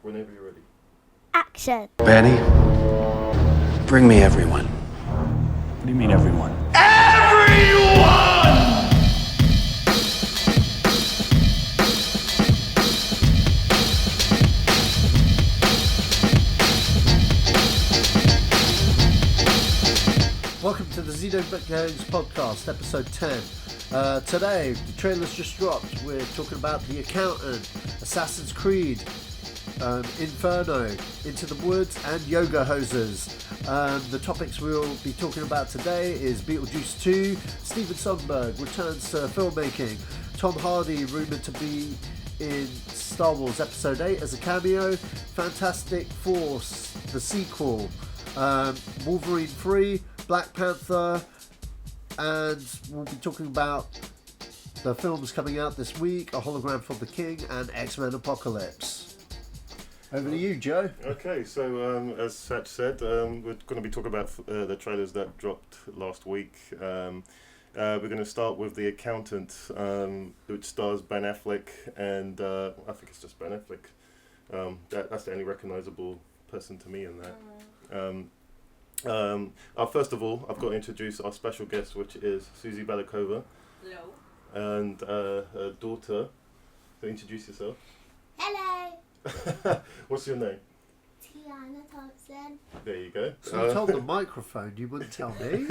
Whenever you're ready. Action. Betty, bring me everyone. What do you mean, everyone? Welcome to the Zedos podcast, episode 10. Today, the trailer's just dropped. We're talking about The Accountant, Assassin's Creed, Inferno, Into the Woods, and Yoga Hosers. The topics we'll be talking about today is Beetlejuice 2, Steven Soderbergh returns to filmmaking, Tom Hardy rumoured to be in Star Wars Episode 8 as a cameo, Fantastic Four, the sequel, Wolverine 3, Black Panther, and we'll be talking about the films coming out this week, A Hologram for the King, and X-Men Apocalypse. Over to you, Joe. Okay, so as Sach said, we're going to be talking about the trailers that dropped last week. We're going to start with The Accountant, which stars Ben Affleck, and I think it's just Ben Affleck. That's the only recognisable person to me in that. First of all, I've got to introduce our special guest, which is Suzie Belicova. Hello. And her daughter. So introduce yourself. Hello. What's your name? Tiana Thompson. There you go. So you told the microphone, you wouldn't tell me.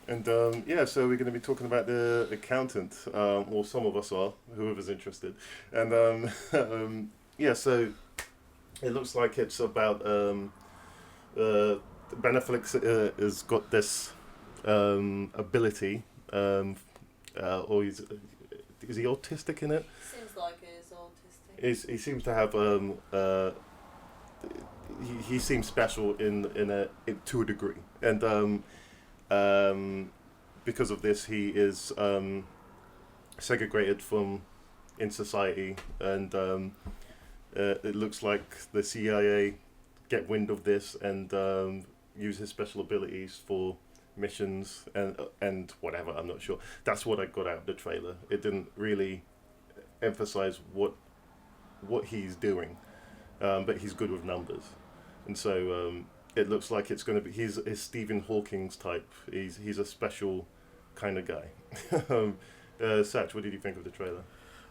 And so we're going to be talking about The Accountant, or some of us are, whoever's interested. And so it looks like it's about Ben Affleck has got this ability, or is he autistic in it? Seems like he's autistic. He seems to have he seems special to a degree, and because of this he is segregated in society, and it looks like the CIA get wind of this and use his special abilities for missions and whatever. I'm not sure. That's what I got out of the trailer. It didn't really emphasize what he's doing, but he's good with numbers, and so it looks like it's going to be he's Stephen Hawking's type. He's a special kind of guy. Sach, what did you think of the trailer?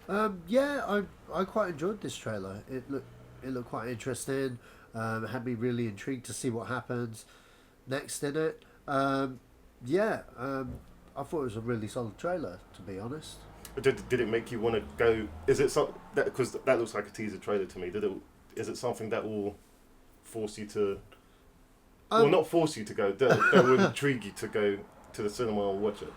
I quite enjoyed this trailer. It looked quite interesting. Had me really intrigued to see what happens next in it. I thought it was a really solid trailer, to be honest. Did it make you want to go? Is it something that, because that looks like a teaser trailer to me? Is it something that will force you to? Well, not force you to go. That would intrigue you to go to the cinema and watch it.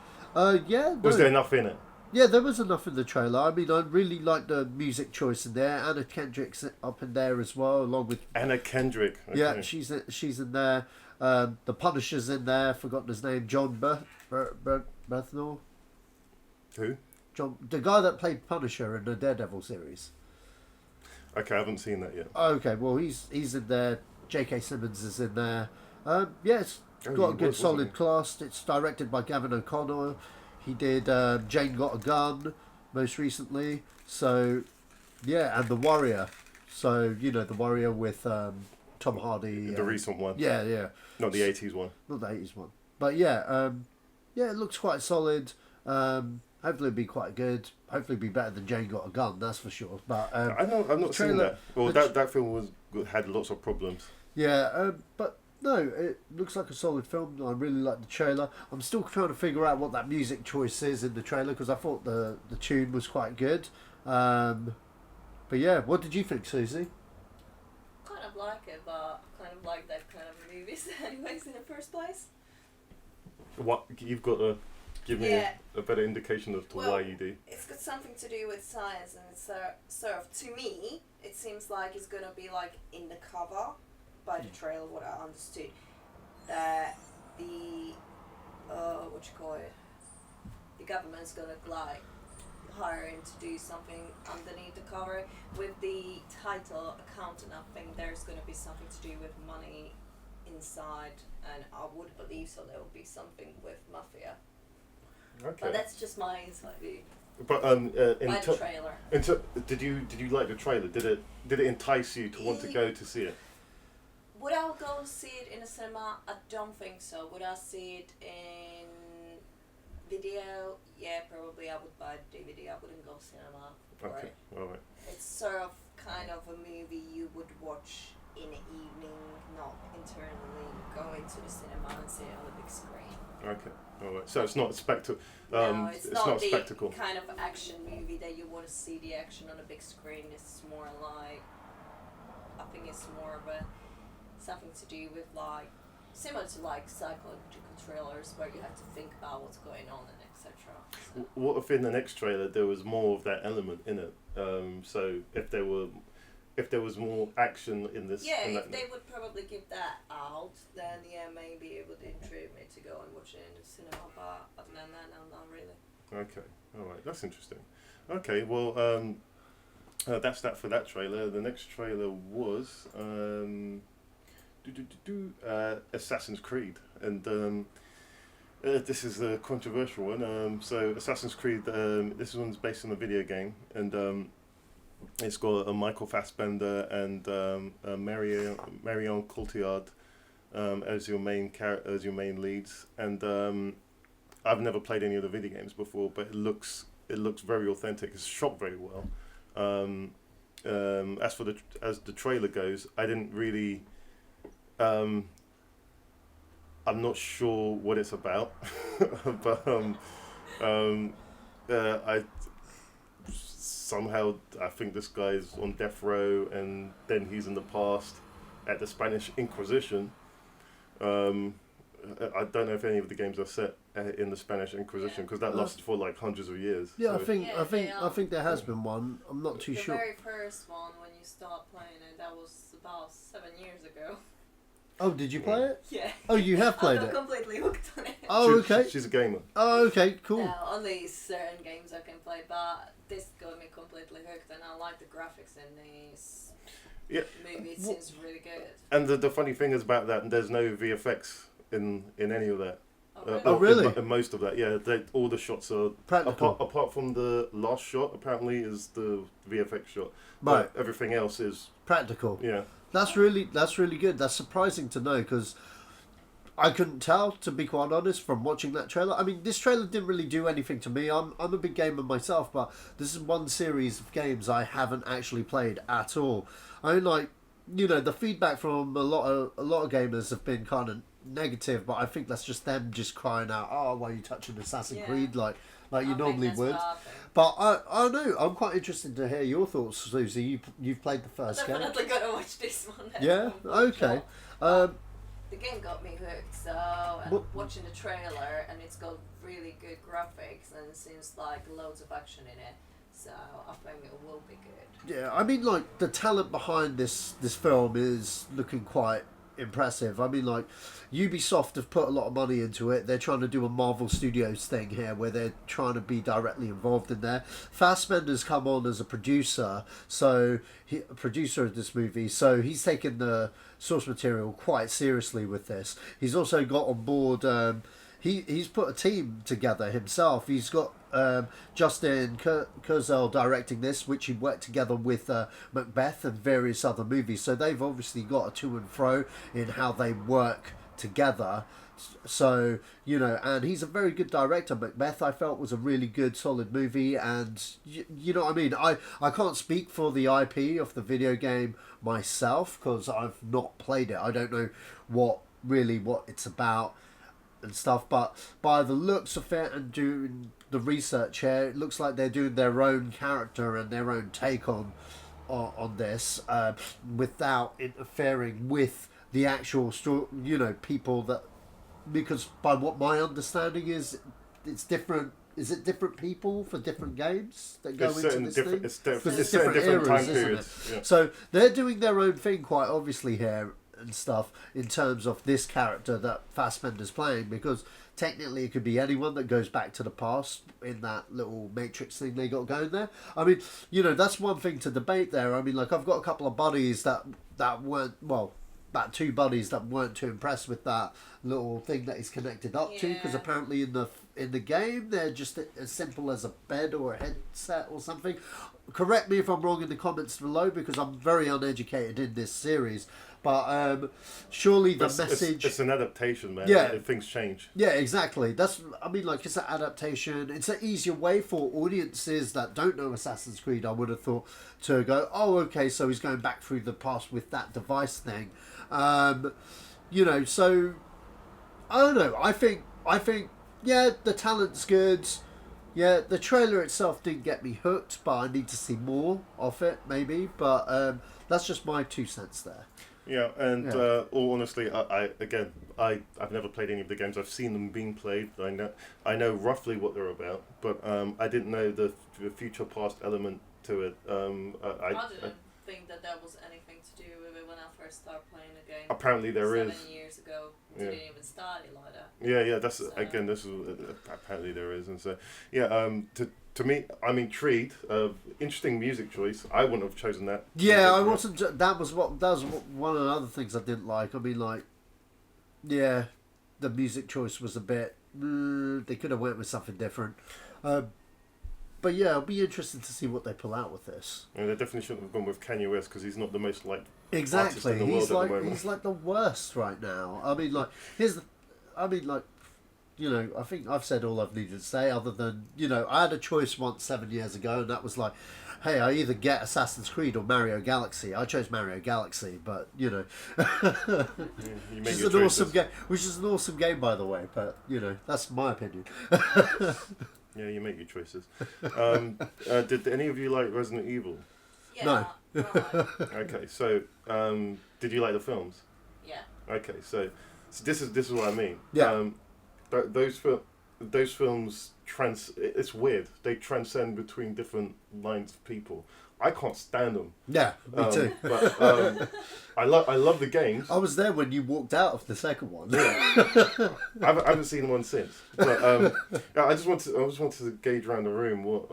Was there enough in it? Yeah, there was enough in the trailer. I mean, I really like the music choice in there. Anna Kendrick's up in there as well, along with Anna Kendrick. Okay. Yeah, she's in there. The Punisher's in there. Forgotten his name. John Bernthal. Who? The guy that played Punisher in the Daredevil series. Okay, I haven't seen that yet. Okay, well he's in there. J.K. Simmons is in there. It's got a good solid cast. It's directed by Gavin O'Connor. He did Jane Got a Gun most recently. So, yeah, and The Warrior. So, The Warrior with Tom Hardy. The recent one. Yeah. Not the 80s one. Not the 80s one. But it looks quite solid. Hopefully it'll be quite good. Hopefully it'll be better than Jane Got a Gun, that's for sure. But I've not seen that. Well, that film had lots of problems. Yeah, but no, it looks like a solid film. I really like the trailer. I'm still trying to figure out what that music choice is in the trailer, because I thought the tune was quite good. But yeah, what did you think, Suzie? Kind of like it, but kind of like that kind of movies anyways in the first place. What you've got to give me a better indication as to why you do. It's got something to do with science, and it's sort of, to me, it seems like it's gonna be like in the cover by the trailer. What I understood, that the the government's gonna like hire him to do something underneath the cover with the title Accountant. I think there's gonna be something to do with money inside, and I would believe so there will be something with mafia. Okay. But that's just my inside view. But By the trailer. did you like the trailer? Did it entice you to want to go to see it? Would I go see it in a cinema? I don't think so. Would I see it in video? Yeah, probably. I would buy the DVD. I wouldn't go cinema for Okay, it. all right. It's sort of kind of a movie you would watch in the evening, not internally going to the cinema and see it on the big screen. Okay, all right. So it's not a spectacle. No, it's not a the spectacle. kind of action movie that you want to see the action on a big screen. It's more like, I think it's more of a something to do with like similar to like psychological thrillers where you have to think about what's going on and etc. So. What if in the next trailer there was more of that element in it? So if there was more action in this. Yeah, in if that, they would probably give that out, then yeah, maybe it would intrigue me to go and watch it in the cinema. But other than that, no, not really. Okay, all right, that's interesting. Okay, well, that's that for that trailer. The next trailer was Assassin's Creed, and this is a controversial one. So Assassin's Creed, this one's based on a video game, and it's got Michael Fassbender and Marion Cotillard as your main leads, and I've never played any of the video games before, but it looks very authentic. It's shot very well. As the trailer goes, I didn't really. I'm not sure what it's about, but I think this guy's on death row, and then he's in the past at the Spanish Inquisition. I don't know if any of the games are set in the Spanish Inquisition because that lasted for like hundreds of years. Yeah, so. I think there has been one. I'm not too sure. The very first one, when you start playing it, that was about 7 years ago. Oh, did you play it? Yeah. Oh, you have played I'm it. completely hooked on it. Oh, okay. She's a gamer. Oh, okay, cool. No, only certain games I can play, but this got me completely hooked, and I like the graphics in this movie. It seems really good. And the funny thing is about that, there's no VFX in any of that. Oh, really? Really? In most of that, yeah. All the shots are Practical. Apart from the last shot, apparently, is the VFX shot. Right. But everything else is Practical. yeah. That's really good. That's surprising to know because I couldn't tell, to be quite honest, from watching that trailer. I mean, this trailer didn't really do anything to me. I'm a big gamer myself, but this is one series of games I haven't actually played at all. I mean, like, you know, the feedback from a lot of gamers have been kind of negative, but I think that's just them just crying out, "Oh, why are you touching Assassin's Creed like you normally would?" But I know I'm quite interested to hear your thoughts, Suzie. You've played the first game. Definitely gotta watch this one. Yeah. Okay. The game got me hooked, so watching the trailer, and it's got really good graphics, and it seems like loads of action in it. So I think it will be good. Yeah, I mean, like, the talent behind this film is looking quite impressive. I mean, like, Ubisoft have put a lot of money into it. They're trying to do a Marvel Studios thing here where they're trying to be directly involved in there. Fassbender's come on as a producer, a producer of this movie, so he's taken the source material quite seriously with this. He's also got on board, he's put a team together himself. He's got Justin Kurzel directing this, which he worked together with Macbeth and various other movies. So they've obviously got a to and fro in how they work together. So, you know, and he's a very good director. Macbeth, I felt, was a really good, solid movie. And, you know what I mean? I can't speak for the IP of the video game myself because I've not played it. I don't know what it's about and stuff, but by the looks of it and doing the research here, it looks like they're doing their own character and their own take on this without interfering with the actual story, you know, people that, because by what my understanding is, it's different. Is it different people for different games that go into this thing? It's different eras, time isn't periods. it? Yeah. So they're doing their own thing quite obviously here and stuff in terms of this character that Fassbender's playing, because technically it could be anyone that goes back to the past in that little matrix thing they got going there. I mean, you know, that's one thing to debate there. I mean, like, I've got a couple of buddies that weren't, well, about two buddies that weren't too impressed with that little thing that he's connected up to, because Yeah. apparently in the game they're just as simple as a bed or a headset or something. Correct me if I'm wrong in the comments below, because I'm very uneducated in this series. But surely the message... It's an adaptation, man. Yeah. Things change. Yeah, exactly. It's an adaptation. It's an easier way for audiences that don't know Assassin's Creed, I would have thought, to go, oh, okay, so he's going back through the past with that device thing. So I don't know. I think, yeah, the talent's good. Yeah, the trailer itself didn't get me hooked, but I need to see more of it, maybe. But that's just my 2 cents there. Yeah, and all honestly, I've never played any of the games. I've seen them being played. I know roughly what they're about, but I didn't know the future past element to it. I didn't think that was anything to do with it when I first started playing the game. Apparently there is. 7 years ago, it didn't even start it like that. Yeah. That's again. This is apparently there is, and so yeah. To me, I'm intrigued. Interesting music choice. I wouldn't have chosen that. Yeah, I wasn't. That was one of the other things I didn't like. I mean, yeah, the music choice was a bit. They could have went with something different. But yeah, it'll be interesting to see what they pull out with this. And they definitely shouldn't have gone with Kanye West, because he's not the most artist Exactly. in the world at the moment. He's like the worst right now. I mean, I think I've said all I've needed to say, other than, I had a choice once 7 years ago, and that was like, hey, I either get Assassin's Creed or Mario Galaxy. I chose Mario Galaxy, but, You which is an awesome game. Which is an awesome game, by the way, but, that's my opinion. Yeah, you make your choices. Did any of you like Resident Evil? Yeah. No. Okay, so did you like the films? Yeah. Okay, so this is what I mean. Yeah. Those films it's weird. They transcend between different lines of people. I can't stand them. Yeah, me too. But I love the games. I was there when you walked out of the second one. Yeah. I haven't seen one since. But I just wanted to gauge around the room what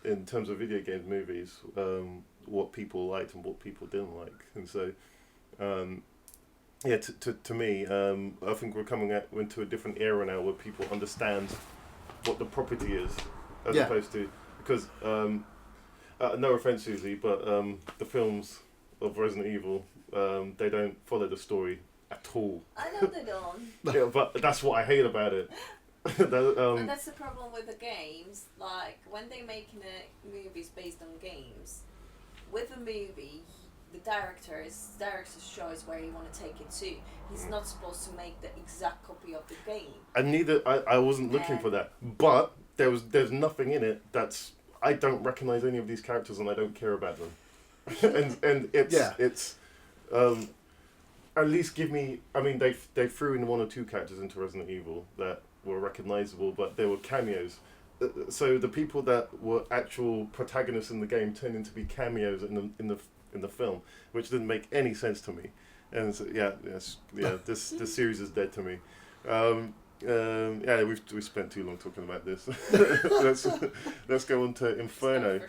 in terms of video games, movies, what people liked and what people didn't like, and so. Yeah, to me, I think we're coming into a different era now where people understand what the property is, as opposed to, because, no offense, Suzie, but the films of Resident Evil, they don't follow the story at all. I know they don't. Yeah, but that's what I hate about it. And that's the problem with the games. Like, when they're making movies based on games, with a movie, the director's choice where he want to take it to. He's not supposed to make the exact copy of the game. And neither I wasn't looking for that, but there's nothing in it that's I don't recognize any of these characters and I don't care about them. and it's at least give me. I mean, they threw in 1 or 2 characters into Resident Evil that were recognizable, but they were cameos. So the people that were actual protagonists in the game turned into be cameos in the film, which didn't make any sense to me, and so, this series is dead to me. We've spent too long talking about this. let's go on to Inferno.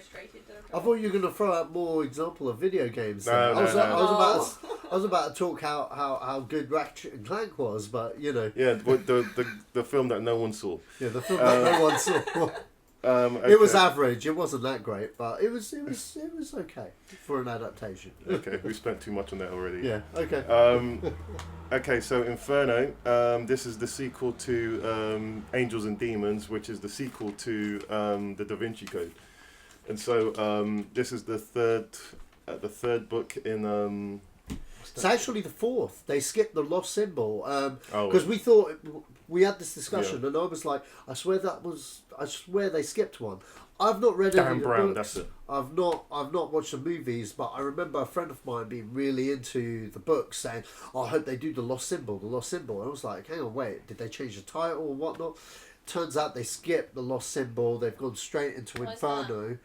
I thought you were going to throw out more example of video games. No. I was about to talk how good Ratchet and Clank was, but Yeah, but the film that no one saw. Yeah, the film that no one saw. Okay. It was average. It wasn't that great, but it was okay for an adaptation. Okay, we spent too much on that already. Yeah. Okay. Okay, so Inferno. This is the sequel to Angels and Demons, which is the sequel to the Da Vinci Code, and so this is the third book in. It's actually the 4th. They skipped the lost symbol because we thought we had this discussion, and I was like, I swear they skipped one. I've not read any of the Brown, books. that's it. I've not watched the movies, but I remember a friend of mine being really into the books, saying, "I hope they do the lost symbol." And I was like, "Hang on, wait, did they change the title or whatnot?" Turns out they skipped the lost symbol. They've gone straight into Inferno.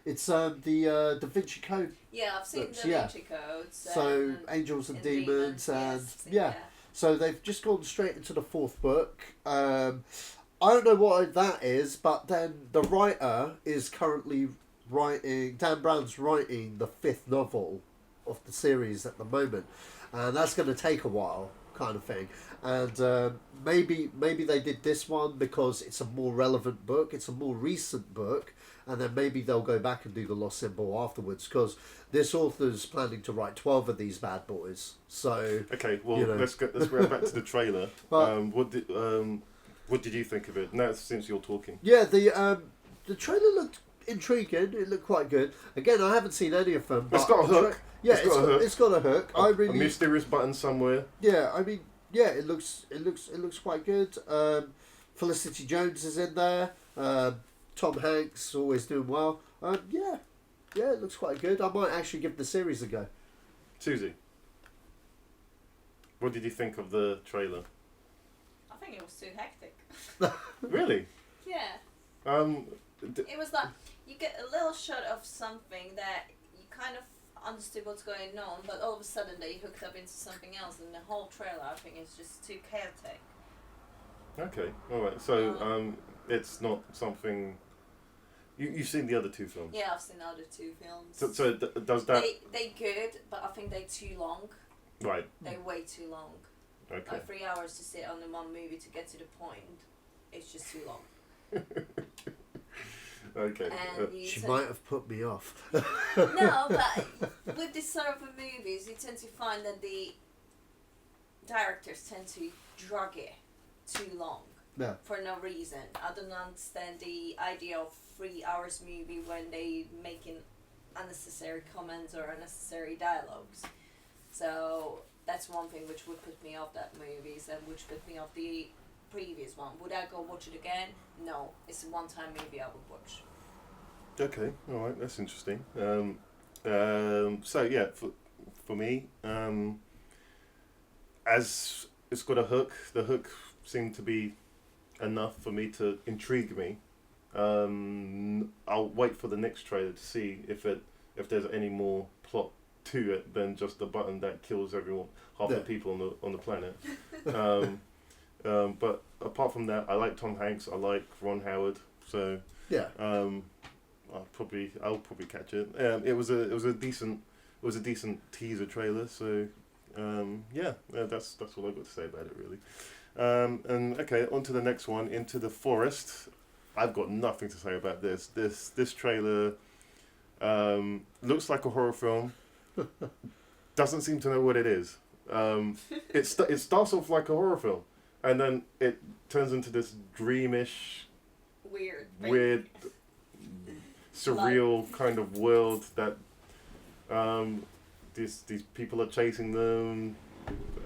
It's the Da Vinci Code. Yeah, I've seen books, Da Vinci Code. So Angels and Demons, and yes, so they've just gone straight into the 4th book. I don't know what that is, but then the writer is currently writing. Dan Brown's writing the 5th novel of the series at the moment, and that's going to take a while. kind of thing. And maybe they did this one because it's a more relevant book, it's a more recent book, and then maybe they'll go back and do the Lost Symbol afterwards, because this author's planning to write 12 of these bad boys. So okay, well, you know. let's go back to the trailer. But- What did you think of it? Now, since you're talking. Yeah, the trailer looked intriguing. It looked quite good. Again, I haven't seen any of them. It's but got a hook. Yeah, It's got a hook. it's got a hook. I A really, mysterious button somewhere. yeah. I mean, yeah. It looks quite good. Felicity Jones is in there. Tom Hanks always doing well. Yeah, it looks quite good. I might actually give the series a go. Susie, what did you think of the trailer? I think it was too hectic. Really? Yeah. It was like you get a little shot of something that you kind of understood what's going on, but all of a sudden they hooked up into something else, and the whole trailer I think is just too chaotic. Okay, all right. So it's not something. You've seen the other two films. Yeah, I've seen the other two films. So does that? They good, but I think they too long. Right. They're way too long. Okay. Like 3 hours to sit on the one movie to get to the point, it's just too long. Okay. And you She tend- might have put me off. No, but with this sort of movies, you tend to find that the directors tend to drag it too long Yeah. for no reason. I don't understand the idea of 3 hours movie when they making unnecessary comments or unnecessary dialogues. So that's one thing which would put me off that movies and which put me off the previous one. Would I go watch it again? No, it's a one-time movie I would watch. Okay. All right. That's interesting. So yeah, for me, as it's got a hook, the hook seemed to be enough for me to intrigue me. I'll wait for the next trailer to see if there's any more plot to it than just the button that kills half the people on the planet. But apart from that, I like Tom Hanks. I like Ron Howard. So Yeah. I'll probably catch it. It was a decent teaser trailer. So that's all I've got to say about it really. And okay, on to the next one, Into the Forest. I've got nothing to say about this. This trailer looks like a horror film. Doesn't seem to know what it is. It starts off like a horror film, and then it turns into this dreamish, weird, surreal kind of world that these people are chasing them,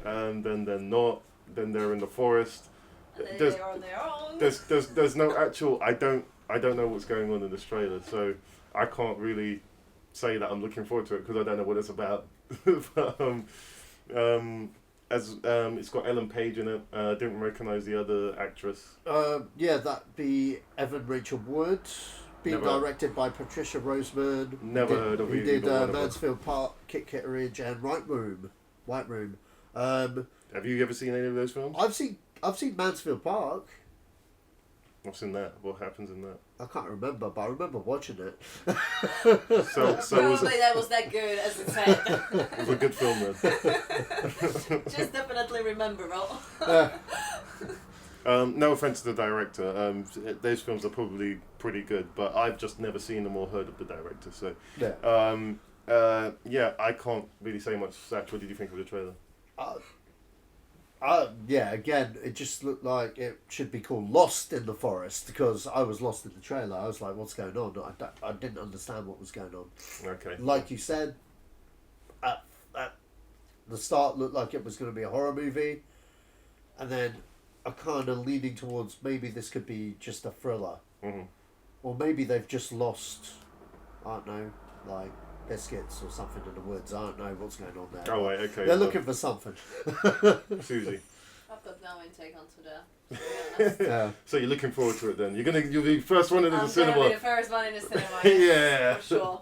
and then they're not. Then they're in the forest. And then they're on their own. There's no actual. I don't know what's going on in this trailer, so I can't really say that I'm looking forward to it because I don't know what it's about. But, it's got Ellen Page in it. I didn't recognise the other actress. Yeah, that'd be Evan Rachel Wood, being Never- directed by Patricia Roseman. Never heard of Who either did one of them. Mansfield Park, Kit Kitteridge, and White Room. Have you ever seen any of those films? I've seen Mansfield Park. What's in that? What happens in that? I can't remember, but I remember watching it. So it was Probably that was that good as it said. it was a good film then. Just definitely rememberable. No offense to the director. Those films are probably pretty good, but I've just never seen them or heard of the director. So Yeah. I can't really say much. Sach, what did you think of the trailer? Yeah, again, it just looked like it should be called Lost in the Forest, because I was lost in the trailer. I was like, what's going on? I didn't understand what was going on. Okay. Like you said, at the start looked like it was going to be a horror movie, and then I'm kind of leaning towards maybe this could be just a thriller. Mm-hmm. Or maybe they've just lost, I don't know, like biscuits or something in the woods. I don't know what's going on there. Oh, right, okay. They're looking for something. Susie. I've got no intake onto that, to be honest. Yeah. So you're looking forward to it then? You'll be first one in the I'm cinema. gonna be the first one in the cinema. Yeah. For sure.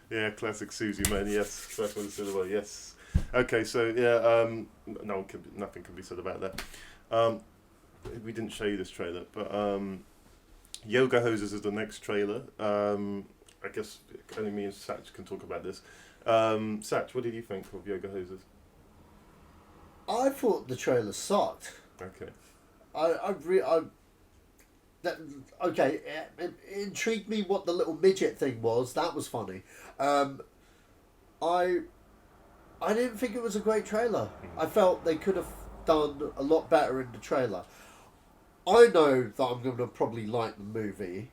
Yeah, classic Susie, man. Yes, first one in the cinema. Yes. Okay, so yeah, nothing can be said about that. We didn't show you this trailer, but Yoga Hoses is the next trailer. I guess only me and Sach can talk about this. Sach, what did you think of Yoga Hoses? I thought the trailer sucked. Okay. Okay, it intrigued me what the little midget thing was. That was funny. I didn't think it was a great trailer. I felt they could have done a lot better in the trailer. I know that I'm going to probably like the movie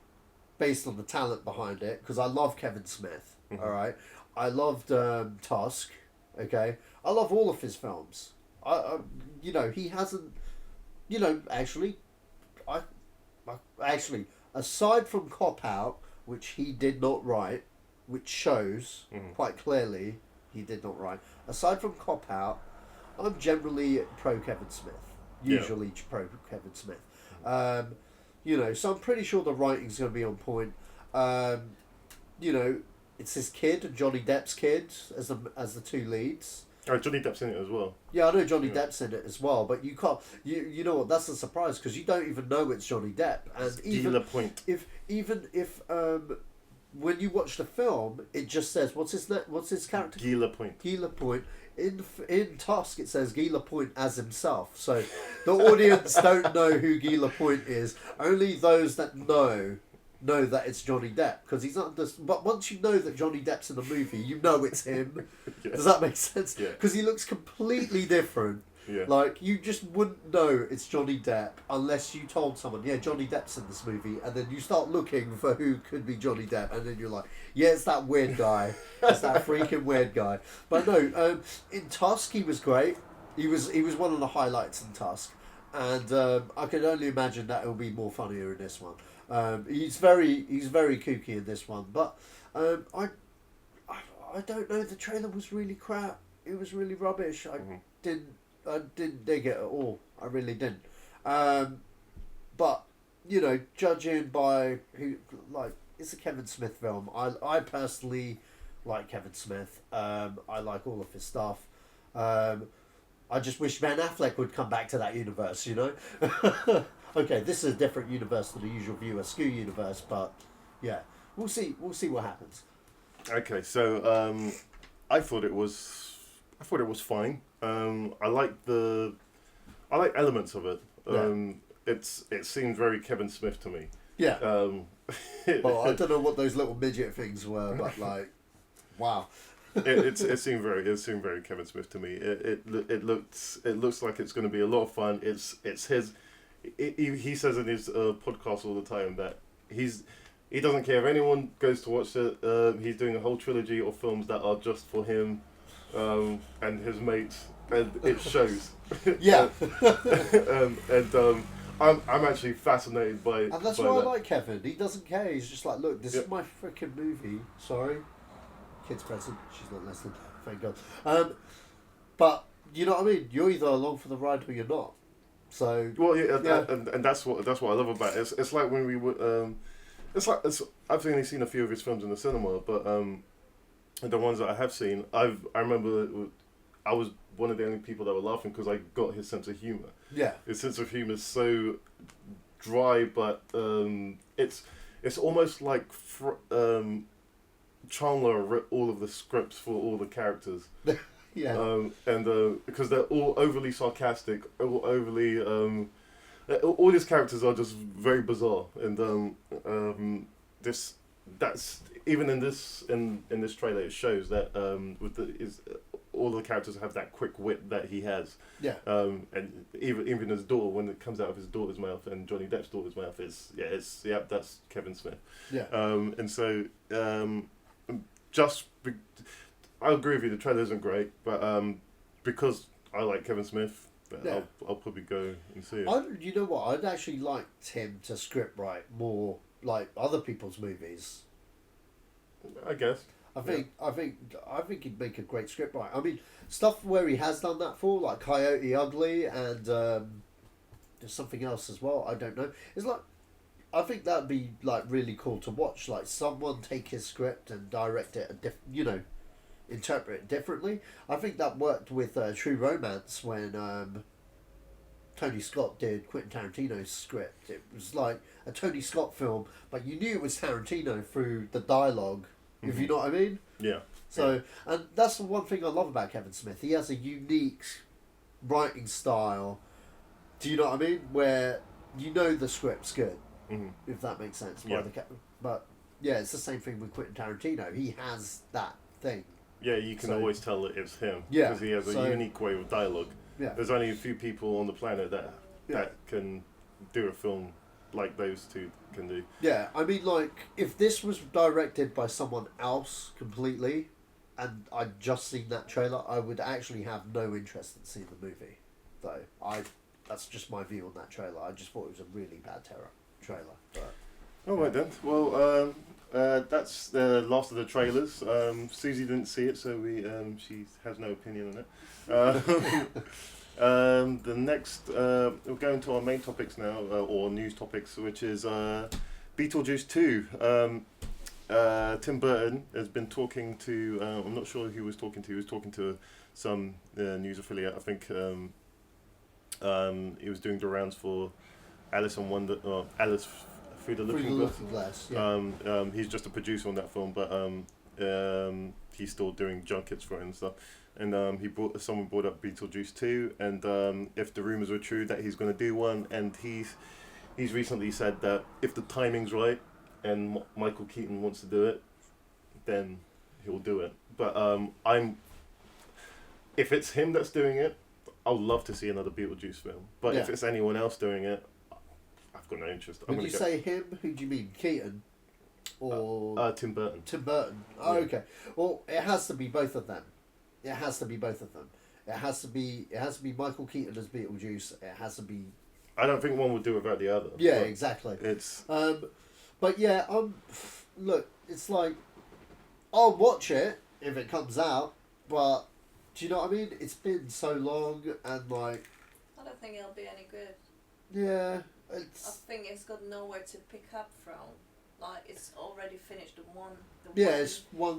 based on the talent behind it because I love Kevin Smith. All right, I loved Tusk. Okay, I love all of his films. He hasn't. Actually, actually, aside from Cop Out, which he did not write, which shows quite clearly he did not write. Aside from Cop Out, I'm generally pro Kevin Smith. Usually pro Kevin Smith. So I'm pretty sure the writing's going to be on point. It's his kid, Johnny Depp's kid, as the two leads. Oh, Johnny Depp's in it as well. Yeah, I know Johnny Depp's in it as well, but you can't. You know what? That's a surprise because you don't even know it's Johnny Depp, and even if when you watch the film, it just says what's his character? Gila Point. Gila Point. In Tusk, it says Gila Point as himself. So the audience don't know who Gila Point is. Only those that know that it's Johnny Depp because he's not. But once you know that Johnny Depp's in the movie, you know it's him. Yeah. Does that make sense? Yeah. Because he looks completely different. Yeah. Like you just wouldn't know it's Johnny Depp unless you told someone, yeah, Johnny Depp's in this movie, and then you start looking for who could be Johnny Depp, and then you're like, yeah, it's that weird guy, it's that freaking weird guy. But no, in Tusk he was great. He was one of the highlights in Tusk, and I can only imagine that it'll be more funnier in this one. He's very kooky in this one, but I don't know. The trailer was really crap. It was really rubbish. I didn't dig it at all. I really didn't. But judging by it's a Kevin Smith film. I personally like Kevin Smith. I like all of his stuff. I just wish Ben Affleck would come back to that universe. Okay, this is a different universe than the usual viewer Skew universe, but yeah, we'll see what happens. Okay, so I thought it was fine. I like elements of it. It seemed very Kevin Smith to me. Yeah. Well, I don't know what those little midget things were, but wow. it seemed very Kevin Smith to me. It looks like it's going to be a lot of fun. It's his. He says in his podcast all the time that he doesn't care if anyone goes to watch it. He's doing a whole trilogy of films that are just for him and his mates, and it shows. Yeah. I'm actually fascinated by. And that's why I like Kevin. He doesn't care. He's just like, look, this is my freaking movie. Sorry, kid's present. She's not listening. Thank God. But you know what I mean. You're either along for the ride or you're not. So and that's what I love about it. It's like when we were. I've only seen a few of his films in the cinema, but the ones that I have seen, I remember I was one of the only people that were laughing because I got his sense of humor. Yeah, his sense of humor is so dry, but it's almost like Chandler wrote all of the scripts for all the characters. Yeah, because they're all overly sarcastic, all overly. All these characters are just very bizarre, and that's even in this trailer it shows that all the characters have that quick wit that he has. Yeah. And even his daughter, when it comes out of his daughter's mouth and Johnny Depp's daughter's mouth, that's Kevin Smith. Yeah. And so I agree with you. The trailer isn't great, but because I like Kevin Smith. I'll probably go and see it. You know what? I'd actually liked him to script write more like other people's movies. I guess. I think he'd make a great script writer. I mean, stuff where he has done that for, like Coyote Ugly, and there's something else as well. I don't know. It's like, I think that'd be like really cool to watch. Like someone take his script and direct it interpret it differently. I think that worked with True Romance when Tony Scott did Quentin Tarantino's script. It was like a Tony Scott film, but you knew it was Tarantino through the dialogue, if you know what I mean. Yeah. So, and that's the one thing I love about Kevin Smith. He has a unique writing style. Do you know what I mean? Where you know the script's good, if that makes sense. Yeah. But yeah, it's the same thing with Quentin Tarantino. He has that thing. Yeah, you can always tell that it's him. Yeah, Because he has a unique way with dialogue. Yeah. There's only a few people on the planet that can do a film like those two can do. Yeah, I mean, like, if this was directed by someone else completely, and I'd just seen that trailer, I would actually have no interest in seeing the movie. Though, that's just my view on that trailer. I just thought it was a really bad trailer. But, All right then. Well, that's the last of the trailers. Suzie didn't see it, so she has no opinion on it. The next, we're going to our main topics now, or news topics, which is Beetlejuice 2. Tim Burton has been talking to, I'm not sure who he was talking to. He was talking to some news affiliate. I think he was doing the rounds for Alice Through the Looking Glass. Yeah. He's just a producer on that film, but he's still doing junkets for it and stuff. And someone brought up Beetlejuice 2, and if the rumours were true that he's going to do one, and he's recently said that if the timing's right and Michael Keaton wants to do it, then he'll do it. But if it's him that's doing it, I'd love to see another Beetlejuice film. But if it's anyone else doing it, I've got no interest. When you say him, who do you mean? Keaton? Or Tim Burton. Tim Burton. Oh, okay. Well, it has to be both of them. It has to be Michael Keaton as Beetlejuice. It has to be. I don't think one would do without the other. Yeah, exactly. It's. But yeah, look, it's like, I'll watch it if it comes out, but do you know what I mean? It's been so long, and like. I don't think it'll be any good. Yeah, I think it's got nowhere to pick up from. Like, it's already finished. The one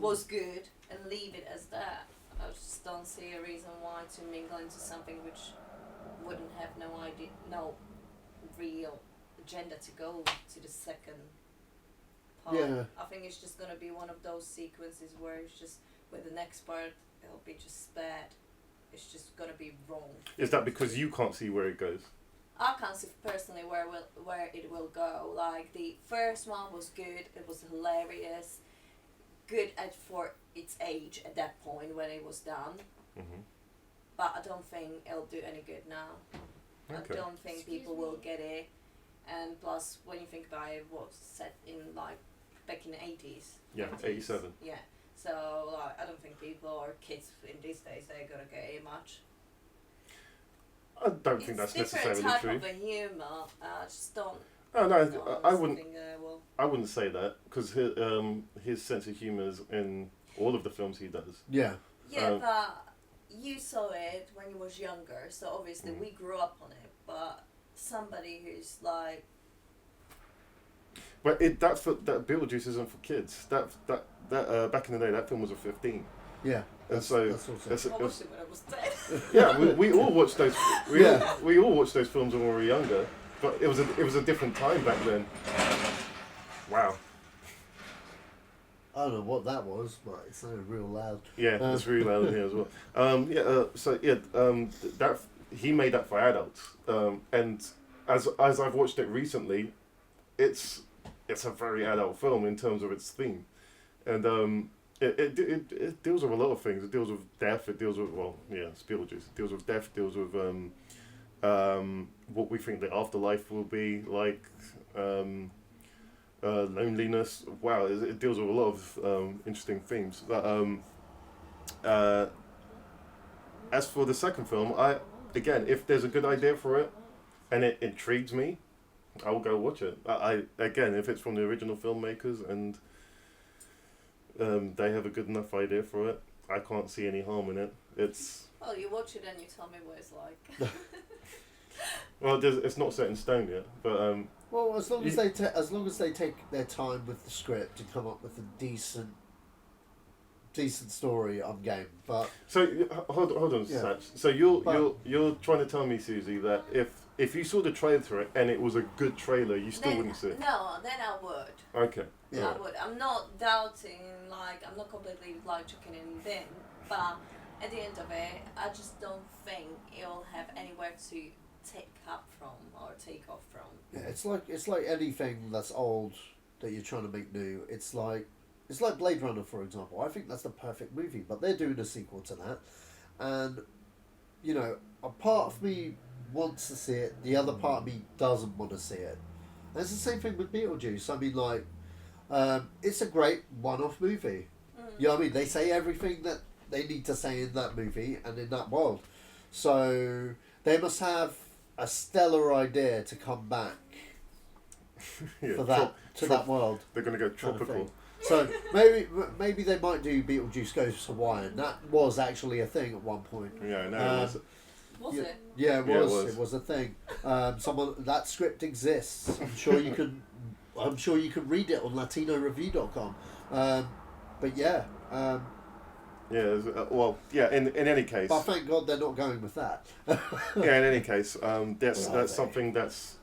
was good, and leave it as that. I just don't see a reason why to mingle into something which wouldn't have no real agenda to go to the second part. Yeah. I think it's just gonna be one of those sequences where it's just with the next part it'll be just bad. It's just gonna be wrong. Is that because you can't see where it goes? I can't see personally where it will go. Like, the first one was good. It was hilarious. Good for its age at that point when it was done. Mm-hmm. But I don't think it'll do any good now. Okay. I don't think people will get it. And plus, when you think about it, was set in like back in the 80s. Yeah, 87. Yeah. So like, I don't think people or kids in these days they're gonna get it much. I don't think that's necessarily true. It's different type of a humour. I just don't. Oh no, I wouldn't. Well, I wouldn't say that because his sense of humour is in all of the films he does. Yeah. Yeah, but you saw it when you was younger, so obviously we grew up on it. But somebody who's like. But that Beetlejuice isn't for kids. That back in the day, that film was a 15. Yeah. And so I watched it when I was 10. yeah, we all watched those. Yeah. We all watched those films when we were younger, but it was a different time back then. Wow. I don't know what that was, but it sounded real loud. Yeah, it's really loud in here as well. That he made that for adults, and as I've watched it recently, it's a very adult film in terms of its theme, and it deals with a lot of things. It deals with death. It deals with it's Beetlejuice. It deals with death. It deals with what we think the afterlife will be like. Loneliness. Wow, it deals with a lot of interesting themes. But as for the second film, if there's a good idea for it, and it intrigues me, I'll go watch it. If it's from the original filmmakers and they have a good enough idea for it, I can't see any harm in it. It's. Well, you watch it and you tell me what it's like. Well, it's not set in stone yet, but. Well, as long as they take their time with the script and come up with a decent story, I'm game. But so hold on, yeah. Sach. So you're trying to tell me, Suzie, that if you saw the trailer for it and it was a good trailer, you still wouldn't see it? No, then I would. Okay. Yeah. I would. I'm not doubting. Like, I'm not completely like checking in then, but at the end of it, I just don't think it'll have anywhere to take up from or take off from. Yeah, it's like anything that's old that you're trying to make new. It's like Blade Runner, for example. I think that's the perfect movie, but they're doing a sequel to that, and you know, a part of me wants to see it, the other part of me doesn't want to see it. And it's the same thing with Beetlejuice. I mean, like, it's a great one-off movie. You know what I mean? They say everything that they need to say in that movie and in that world. So they must have a stellar idea to come back for that that world. They're going to go tropical. So maybe they might do Beetlejuice Goes Hawaiian. That was actually a thing at one point. Yeah, no. Was it? Yeah, it was. Yeah, it was. It was a thing. That script exists. I'm sure you can. I'm sure you can read it on LatinoReview.com. But yeah. Yeah. Well. Yeah. In any case. But thank God they're not going with that. Yeah. In any case, that's something that's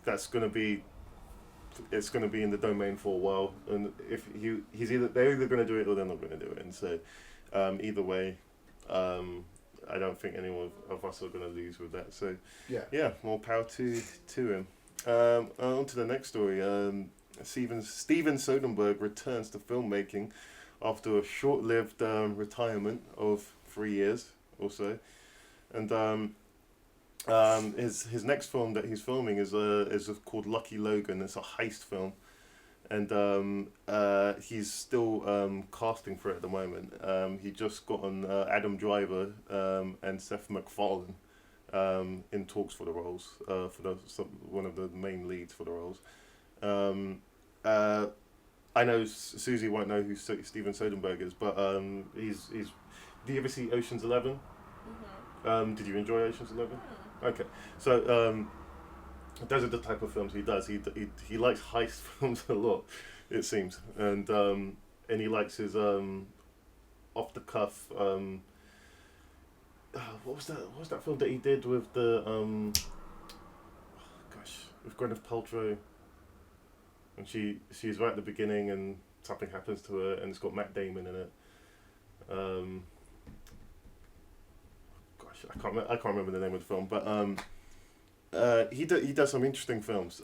going to be. It's going to be in the domain for a while, and if they're either going to do it or they're not going to do it, and so either way, I don't think anyone of us are going to lose with that. So yeah, more power to him. On to the next story. Steven Soderbergh returns to filmmaking after a short-lived retirement of 3 years or so, and his next film that he's filming is called Lucky Logan. It's a heist film, and he's still casting for it at the moment. He just got on Adam Driver and Seth MacFarlane in talks for the roles, one of the main leads for the roles. I know Suzie won't know who Steven Soderbergh is, but he's. Do you ever see Ocean's 11? Mm-hmm. Did you enjoy Ocean's 11? Mm-hmm. Okay, so those are the type of films he does. He likes heist films a lot, it seems, and he likes his off the cuff. What was that film that he did with the with Gwyneth Paltrow? And she's right at the beginning, and something happens to her, and it's got Matt Damon in it. I can't remember the name of the film, but he does some interesting films.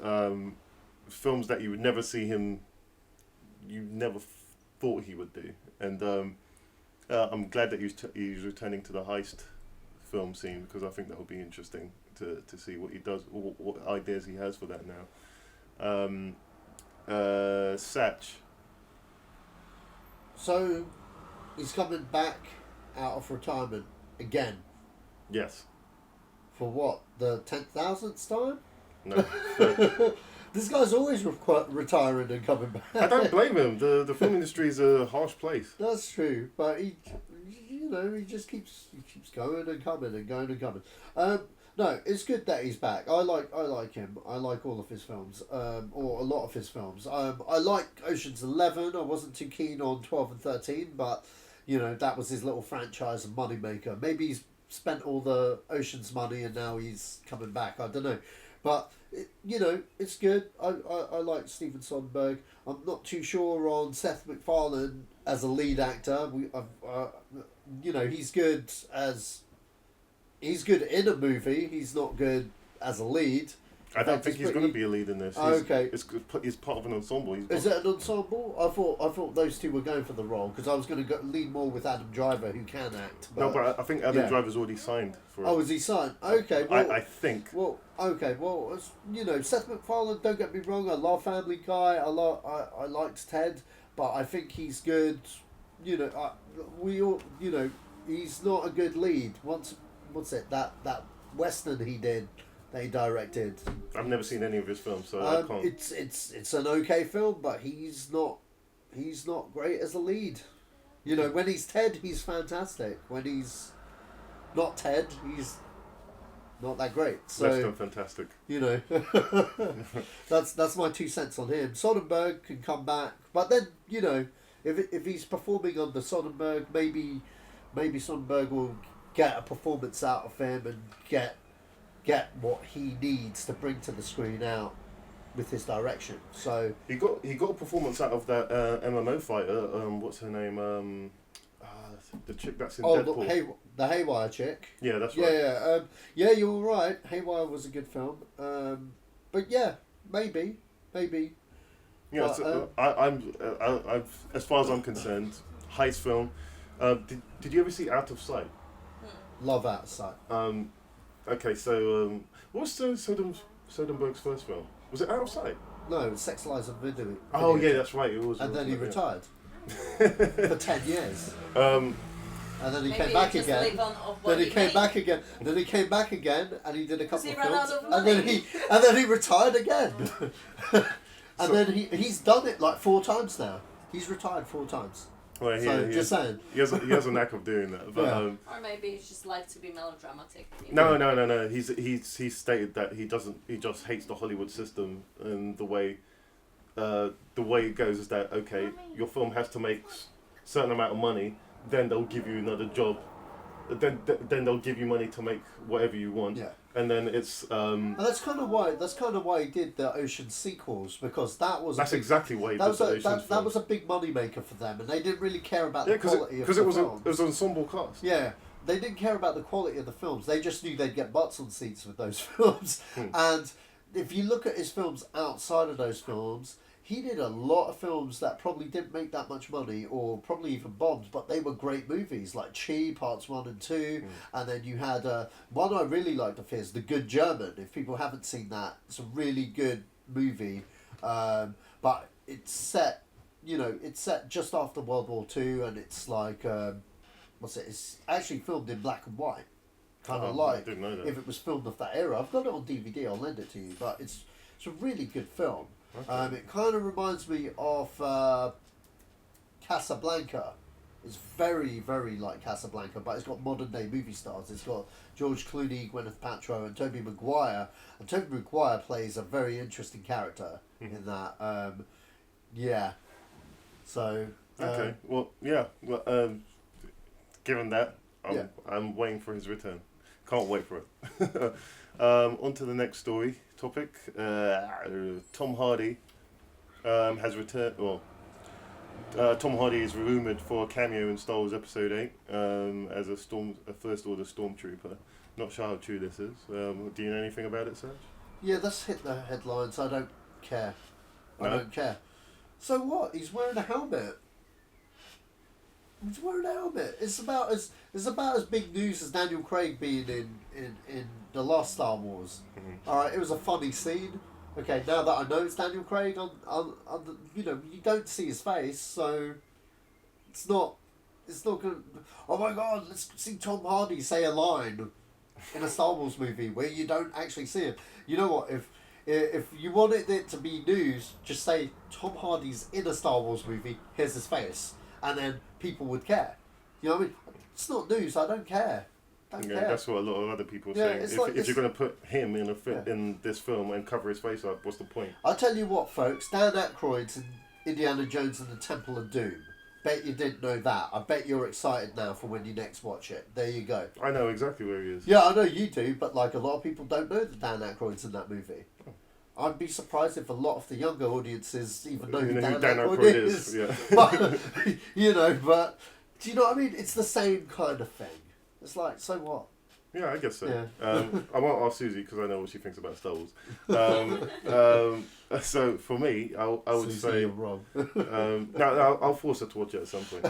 Films that you would never see him. You never thought he would do, and I'm glad that he's returning to the heist film scene, because I think that would be interesting to see what he does, what ideas he has for that now. Sacha. So he's coming back out of retirement again. Yes. For what? The 10,000th time? No. This guy's always retiring and coming back. I don't blame him. The film industry is a harsh place. That's true, but he just keeps going and coming and going and coming. No, it's good that he's back. I like him. I like all of his films, or a lot of his films. I like Ocean's 11. I wasn't too keen on 12 and 13, but that was his little franchise and moneymaker. Maybe he's spent all the Ocean's money and now he's coming back. I don't know, but it's good. I like Steven Soderbergh. I'm not too sure on Seth MacFarlane as a lead actor. He's good as. He's good in a movie. He's not good as a lead. I don't think he's going to be a lead in this. Okay. He's part of an ensemble. Is it an ensemble? I thought those two were going for the role, because I was going to lean more with Adam Driver, who can act. No, but I think Adam Driver's already signed for it. Oh, is he signed? Okay. Well, I think. Well, okay. Well, Seth MacFarlane. Don't get me wrong. I love Family Guy. I liked Ted, but I think he's good. We all. He's not a good lead. What's it? That Western he did, that he directed. I've never seen any of his films, so I can't. It's an okay film, but he's not great as a lead. When he's Ted, he's fantastic. When he's not Ted, he's not that great. So less than fantastic. That's my 2 cents on him. Soderbergh can come back, but then if he's performing under Soderbergh, maybe Soderbergh will get a performance out of him and get what he needs to bring to the screen out with his direction. So he got a performance out of that MMO fighter. What's her name? the chick that's in Oh, Deadpool. the Haywire chick. Yeah, that's Yeah, right. yeah, you're all right. Haywire was a good film. But yeah, maybe. Yeah, But, so, I've, as far as I'm concerned, heist film. Did you ever see Out of Sight? Love Out of Sight. Okay, so what was Soderbergh's first film? Was it Out of Sight? No, Sex, Lies and Video. Oh yeah, that's right. It was. And then he yeah. retired for 10 years. And then he Maybe came back just again. live on of what Then he you came make. back again. Then he came back again, and he did a couple he of ran films. out of And then money. he retired again. And then he's done it like 4 times now. He's retired 4 times. Well, Just saying. He has a knack of doing that. But, Yeah. Or maybe he just likes to be melodramatic. You know? No. He's stated that he doesn't. He just hates the Hollywood system and the way it goes is that okay, your film has to make certain amount of money, then they'll give you another job, then they'll give you money to make whatever you want. Yeah. And then it's And that's kind of why he did the Ocean sequels, because that's exactly why he that did was the a, Ocean's that was a big money maker for them, and they didn't really care about the quality of the because it was films. an ensemble cast. Yeah, they didn't care about the quality of the films. They just knew they'd get butts on seats with those films. And if you look at his films outside of those films, he did a lot of films that probably didn't make that much money or probably even bombed, but they were great movies, like Chi, Parts 1 and 2. And then you had one I really liked of his, The Good German. If people haven't seen that, it's a really good movie. But it's set, it's set just after World War II, and it's like, it's actually filmed in black and white. Kind of I like didn't know that. if it was filmed of that era. I've got it on DVD, I'll lend it to you, but it's a really good film. Okay. It kind of reminds me of Casablanca. It's very, very like Casablanca, but it's got modern day movie stars. It's got George Clooney, Gwyneth Paltrow, and Tobey Maguire. And Tobey Maguire plays a very interesting character in that. Yeah. So. Okay. Well, yeah. Well, given that, Yeah. I'm waiting for his return. Can't wait for it. On to the next topic. Tom Hardy has returned. Well, Tom Hardy is rumoured for a cameo in Star Wars Episode 8 as a First Order Stormtrooper. Not sure how true this is. Do you know anything about it, Serge? Yeah, that's hit the headlines. I don't care. I No? don't care. So what? He's wearing a helmet. He's wearing a helmet. It's about as big news as Daniel Craig being in the last Star Wars. All right, it was a funny scene. Okay, now that I know it's Daniel Craig, you don't see his face, so it's not gonna. Oh my God, let's see Tom Hardy say a line in a Star Wars movie where you don't actually see him. You know what? If you wanted it to be news, just say Tom Hardy's in a Star Wars movie. Here's his face, and then people would care. You know what I mean? It's not news. I don't care. Yeah, that's what a lot of other people are Yeah, saying. it's like If this- you're going to put him in this film and cover his face up, what's the point? I'll tell you what, folks. Dan Aykroyd's in Indiana Jones and the Temple of Doom. Bet you didn't know that. I bet you're excited now for when you next watch it. There you go. I know exactly where he is. Yeah, I know you do, but like a lot of people don't know that Dan Aykroyd's in that movie. I'd be surprised if a lot of the younger audiences even know who Dan Aykroyd is. Yeah. But, but do you know what I mean? It's the same kind of thing. It's like, so what? Yeah, I guess so. Yeah. I won't ask Suzie because I know what she thinks about Star Wars. So for me, I would Suzie, say you're wrong. no, I'll force her to watch it at some point.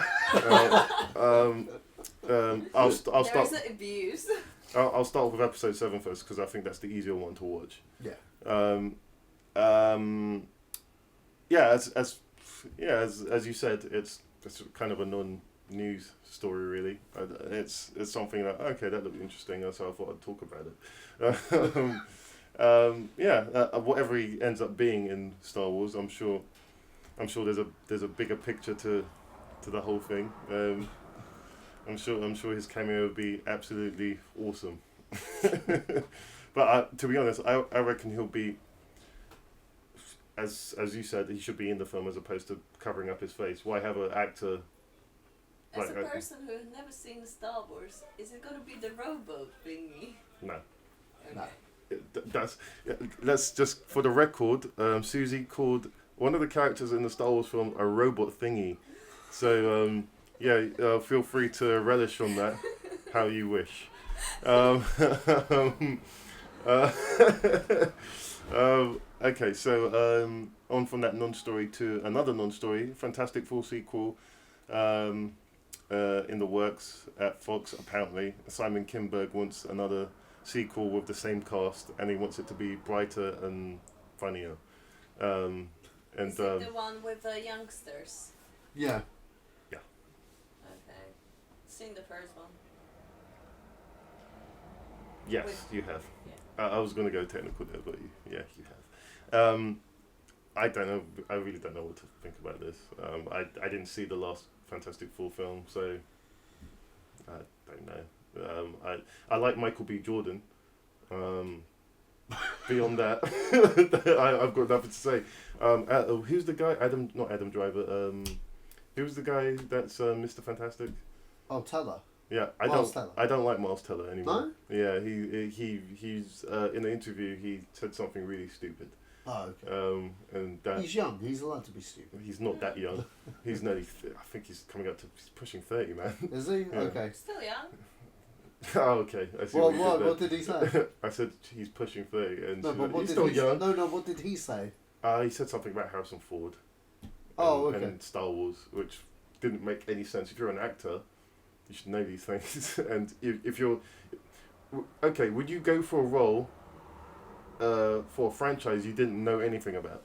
I'll start. There's an abuse. I'll start with episode 7 first because I think that's the easier one to watch. Yeah. As you said, it's kind of a non-news story really. It's something that that looked interesting, so I thought I'd talk about it. Whatever he ends up being in Star Wars, I'm sure there's a bigger picture to the whole thing. I'm sure his cameo would be absolutely awesome. But to be honest, I reckon he'll be, as you said, he should be in the film as opposed to covering up his face. Why have an actor? As a person who has never seen Star Wars, is it going to be the rowboat thingy? No. Okay. Let's just, for the record, Suzie called one of the characters in the Star Wars film a robot thingy. So feel free to relish on that how you wish. Uh, okay, so on from that non-story to another non-story. Fantastic Four sequel in the works at Fox, apparently. Simon Kinberg wants another sequel with the same cast, and he wants it to be brighter and funnier. Is it the one with the youngsters? Yeah. Okay. Seen the first one. Yes, you have. Yeah. I was going to go technical there, but you have. I don't know. I really don't know what to think about this. I didn't see the last Fantastic Four film, so I don't know. I like Michael B. Jordan. Beyond that, I've got nothing to say. Who's the guy? Not Adam Driver. Who's the guy that's Mr. Fantastic? Oh, Teller. Yeah, Miles Teller. I don't like Miles Teller anymore. No? Yeah, he's in the interview he said something really stupid. Oh, okay. And that He's young. He's allowed to be stupid. he's not that young. He's nearly. I think he's coming up to. He's pushing 30, man. Is he? Yeah. Okay. Still young. Oh, okay. I see Well, what you what did did he say? there. I said he's pushing 30, and No, she's but like, what he's did still he young. No, what did he say? He said something about Harrison Ford. Oh, and, okay. And Star Wars, which didn't make any sense. If you're an actor, you should know these things. And if you're okay, would you go for a role for a franchise you didn't know anything about?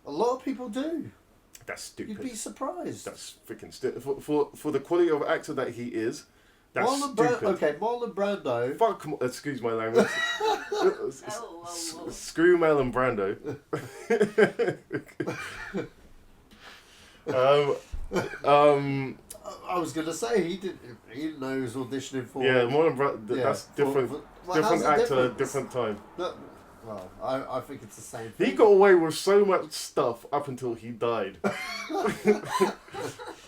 A lot of people do. That's stupid. You'd be surprised. That's freaking stupid. For the quality of actor that he is, that's Marlon stupid. Marlon Brando. Fuck, excuse my language. Whoa. Screw Marlon Brando. I was gonna say he didn't know he was auditioning for. Yeah, Marlon Brando. Yeah, That's different. well, Different how's it actor, different? different time. No, well, I think it's the same thing. He got away with so much stuff up until he died.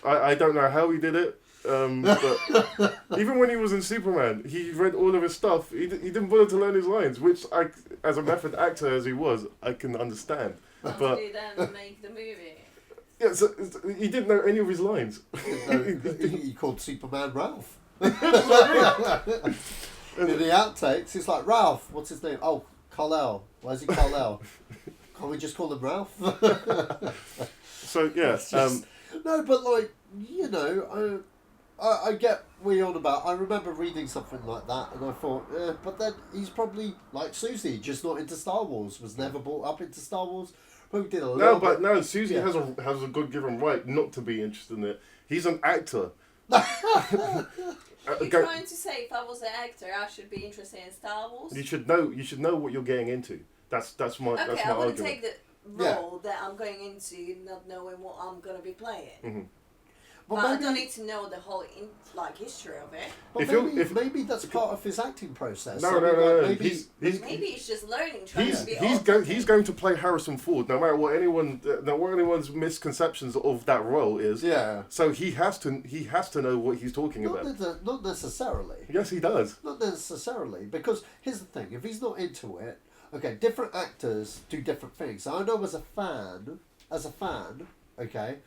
I don't know how he did it, but even when he was in Superman, he read all of his stuff. He didn't bother to learn his lines, which I, as a method actor as he was, I can understand. How But did he then make the movie? yeah, so he didn't know any of his lines. He called Superman Ralph. In the outtakes, it's like, Ralph, what's his name? Oh, Kal-El. Why is he Kal-El? Can't we just call him Ralph? So yeah, No, but like, you know, I get what you're on about. I remember reading something like that, and I thought, but then he's probably like Suzie, just not into Star Wars. Was never brought up into Star Wars. Probably did a little. Suzie Yeah. has a good given right not to be interested in it. He's an actor. You're trying to say if I was an actor, I should be interested in Star Wars? You should know what you're getting into. That's my Okay, that's my I want argument. to take the role that I'm going into, not knowing what I'm going to be playing. Mm-hmm. But I don't need to know the whole history of it. But maybe that's part of his acting process. No. Maybe Maybe he's just learning, trying to be he's going to play Harrison Ford, no matter what anyone's misconceptions of that role is. Yeah. So he has to know what he's talking about. Not necessarily. Yes, he does. Not necessarily, because here's the thing: if he's not into it, okay, different actors do different things. I know as a fan, okay,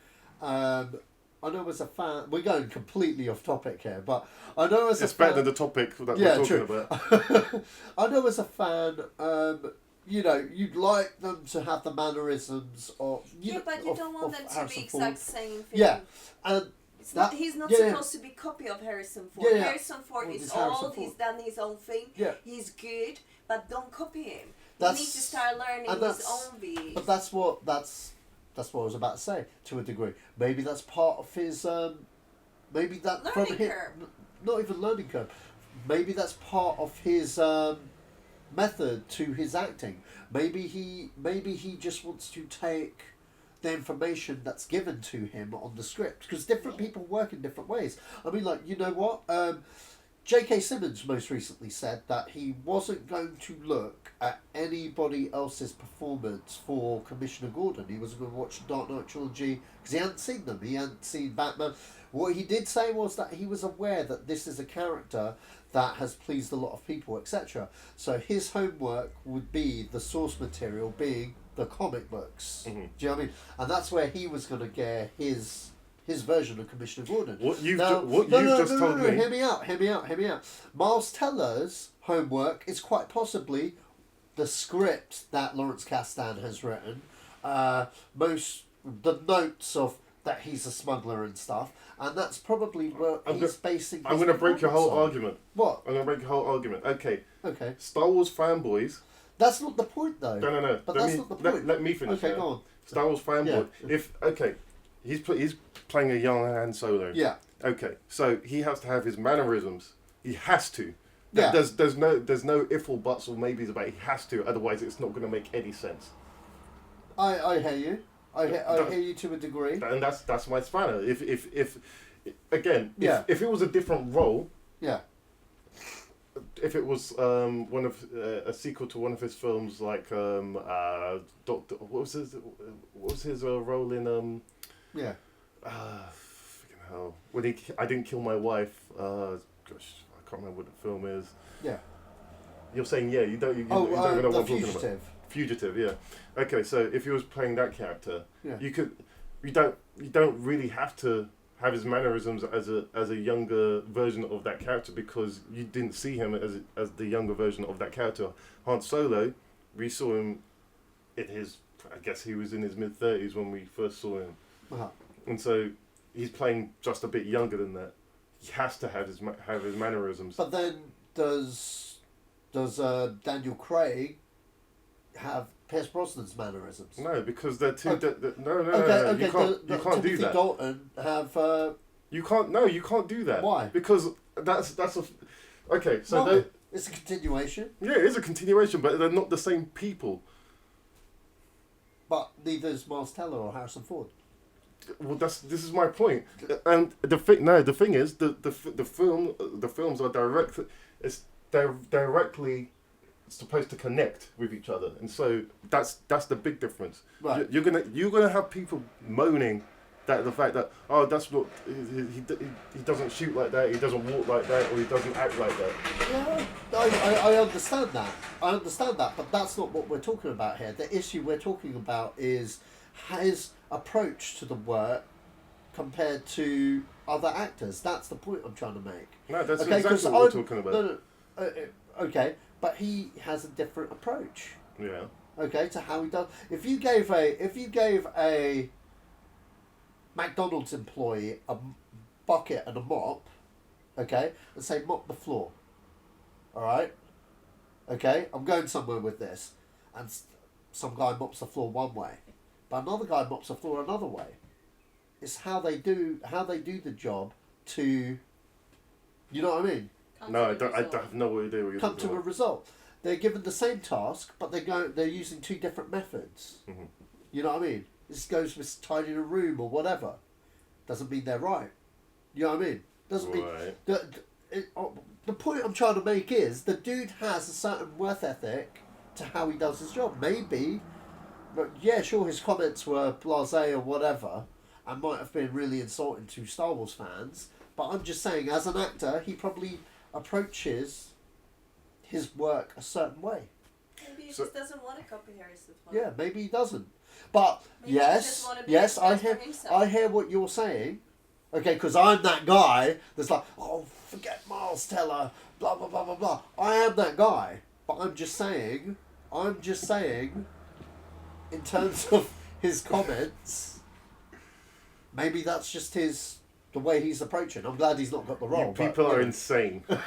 I know as a fan, we're going completely off topic here, but I know as It's a fan, better than the topic that we're talking about. I know as a fan, you know, you'd like them to have the mannerisms of but you don't want them to Harrison be Ford. exact same thing. Yeah, and he's not yeah. supposed to be copy of Harrison Ford. Yeah, yeah. Harrison Ford Well, is it's Harrison old. Ford. He's done his own thing. Yeah. He's good, but don't copy him. That's- you need to start learning and his that's- own beat. But that's what I was about to say to a degree. Maybe that's part of his. Maybe that Learning from him, curve. not even learning curve. Maybe that's part of his method to his acting. Maybe he just wants to take the information that's given to him on the script, because different people work in different ways. I mean, like, you know what? J.K. Simmons most recently said that he wasn't going to look at anybody else's performance for Commissioner Gordon. He wasn't going to watch the Dark Knight trilogy because he hadn't seen them. He hadn't seen Batman. What he did say was that he was aware that this is a character that has pleased a lot of people, etc. So his homework would be the source material being the comic books. Mm-hmm. Do you know what I mean? And that's where he was going to get his his version of Commissioner Gordon. What you've just told me. Hear me out. Miles Teller's homework is quite possibly the script that Lawrence Kasdan has written, the notes of that he's a smuggler and stuff, and that's probably where he's basing. I'm going to break your whole argument. What? I'm going to break your whole argument. Okay. Okay. Star Wars fanboys. That's not the point, though. No. But that's not the point. Let me finish. Okay, go on. Star Wars fanboy. Yeah. He's playing a young Han Solo. Yeah. Okay, so he has to have his mannerisms. He has to. Yeah. There's no if or buts or maybes about it. He has to. Otherwise, it's not going to make any sense. I hear you. I hear you to a degree. And that's my spanner. If Yeah. if it was a different role. Yeah. If it was one of a sequel to one of his films, like Doctor, what was his role in Yeah. freaking hell, when I Didn't Kill My Wife. Gosh, I can't remember what the film is. Yeah. You're saying you don't know what I'm talking about. Fugitive, yeah. Okay, so if he was playing that character, Yeah. you don't really have to have his mannerisms as a younger version of that character, because you didn't see him as the younger version of that character. Han Solo, we saw him in his, I guess he was in his mid-30s when we first saw him. Uh-huh. And so he's playing just a bit younger than that. He has to have his mannerisms. But then does Daniel Craig have Pierce Brosnan's mannerisms? No, because they're two. Okay. No. Okay. You can't do Timothy that. Dalton have. You can't. No, you can't do that. Why? Because that's a. Okay, so Why? It's a continuation. yeah, it is a continuation, but they're not the same people. But neither is Miles Teller or Harrison Ford. Well, this is my point. And the thing is, the films are direct. They're directly supposed to connect with each other, and so that's the big difference. Right. You're gonna have people moaning that the fact that that's not he doesn't shoot like that, he doesn't walk like that, or he doesn't act like that. Yeah, I understand that. But that's not what we're talking about here. The issue we're talking about is his approach to the work compared to other actors. That's the point I'm trying to make. No, that's Okay, exactly what we're talking about. Okay, but he has a different approach. Yeah. Okay, to how he does. If you gave a McDonald's employee a bucket and a mop, okay, and say mop the floor. All right. Okay, I'm going somewhere with this, and some guy mops the floor one way, but another guy mops the floor another way. It's how they do the job to, you know what I mean? No, I have no idea what you're Come talking to a about. result. They're given the same task, but they're using two different methods. Mm-hmm. You know what I mean? This goes with tidying a room or whatever. Doesn't mean they're right. You know what I mean? Doesn't Right. mean the point I'm trying to make is the dude has a certain worth ethic to how he does his job. Maybe, but yeah, sure, his comments were blasé or whatever, and might have been really insulting to Star Wars fans. But I'm just saying, as an actor, he probably approaches his work a certain way. Maybe he just doesn't want to copy Harrison Ford. Yeah, maybe he doesn't. But Maybe he just wanna be I expressed hear, for himself. I hear what you're saying. Okay, because I'm that guy that's like, oh, forget Miles Teller, blah blah blah blah blah. I am that guy, but I'm just saying, in terms of his comments, maybe that's just the way he's approaching. I'm glad he's not got the role. People are insane. But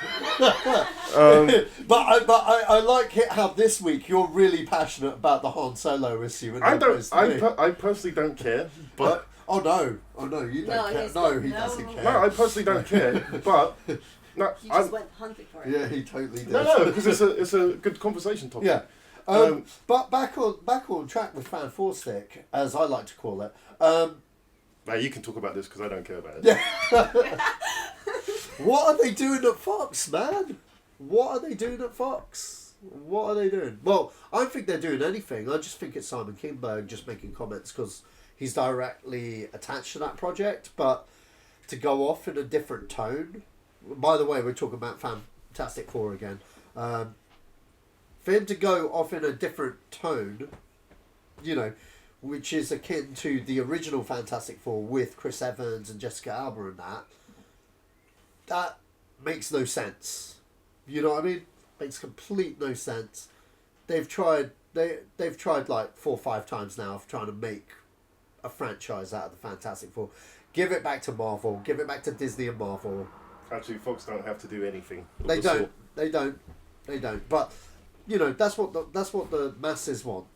I like it how this week you're really passionate about the Han Solo issue. And I personally don't care, but oh no, you don't care. No, he doesn't care. no, I personally don't care, but no, He just went hunting for it. Yeah, he totally did. no, because it's a good conversation topic. Yeah. But back on track with Fan Four Stick, as I like to call it. Now you can talk about this because I don't care about it. Yeah. What are they doing at Fox, man? What are they doing at Fox? What are they doing? Well, I don't think they're doing anything. I just think it's Simon Kinberg just making comments because he's directly attached to that project. But to go off in a different tone. By the way, we're talking about Fantastic Four again. For him to go off in a different tone, you know, which is akin to the original Fantastic Four with Chris Evans and Jessica Alba and that makes no sense. You know what I mean? Makes complete no sense. They've tried like 4 or 5 times now of trying to make a franchise out of the Fantastic Four. Give it back to Marvel. Give it back to Disney and Marvel. Actually, Fox don't have to do anything. They don't. But you know, that's what the masses want.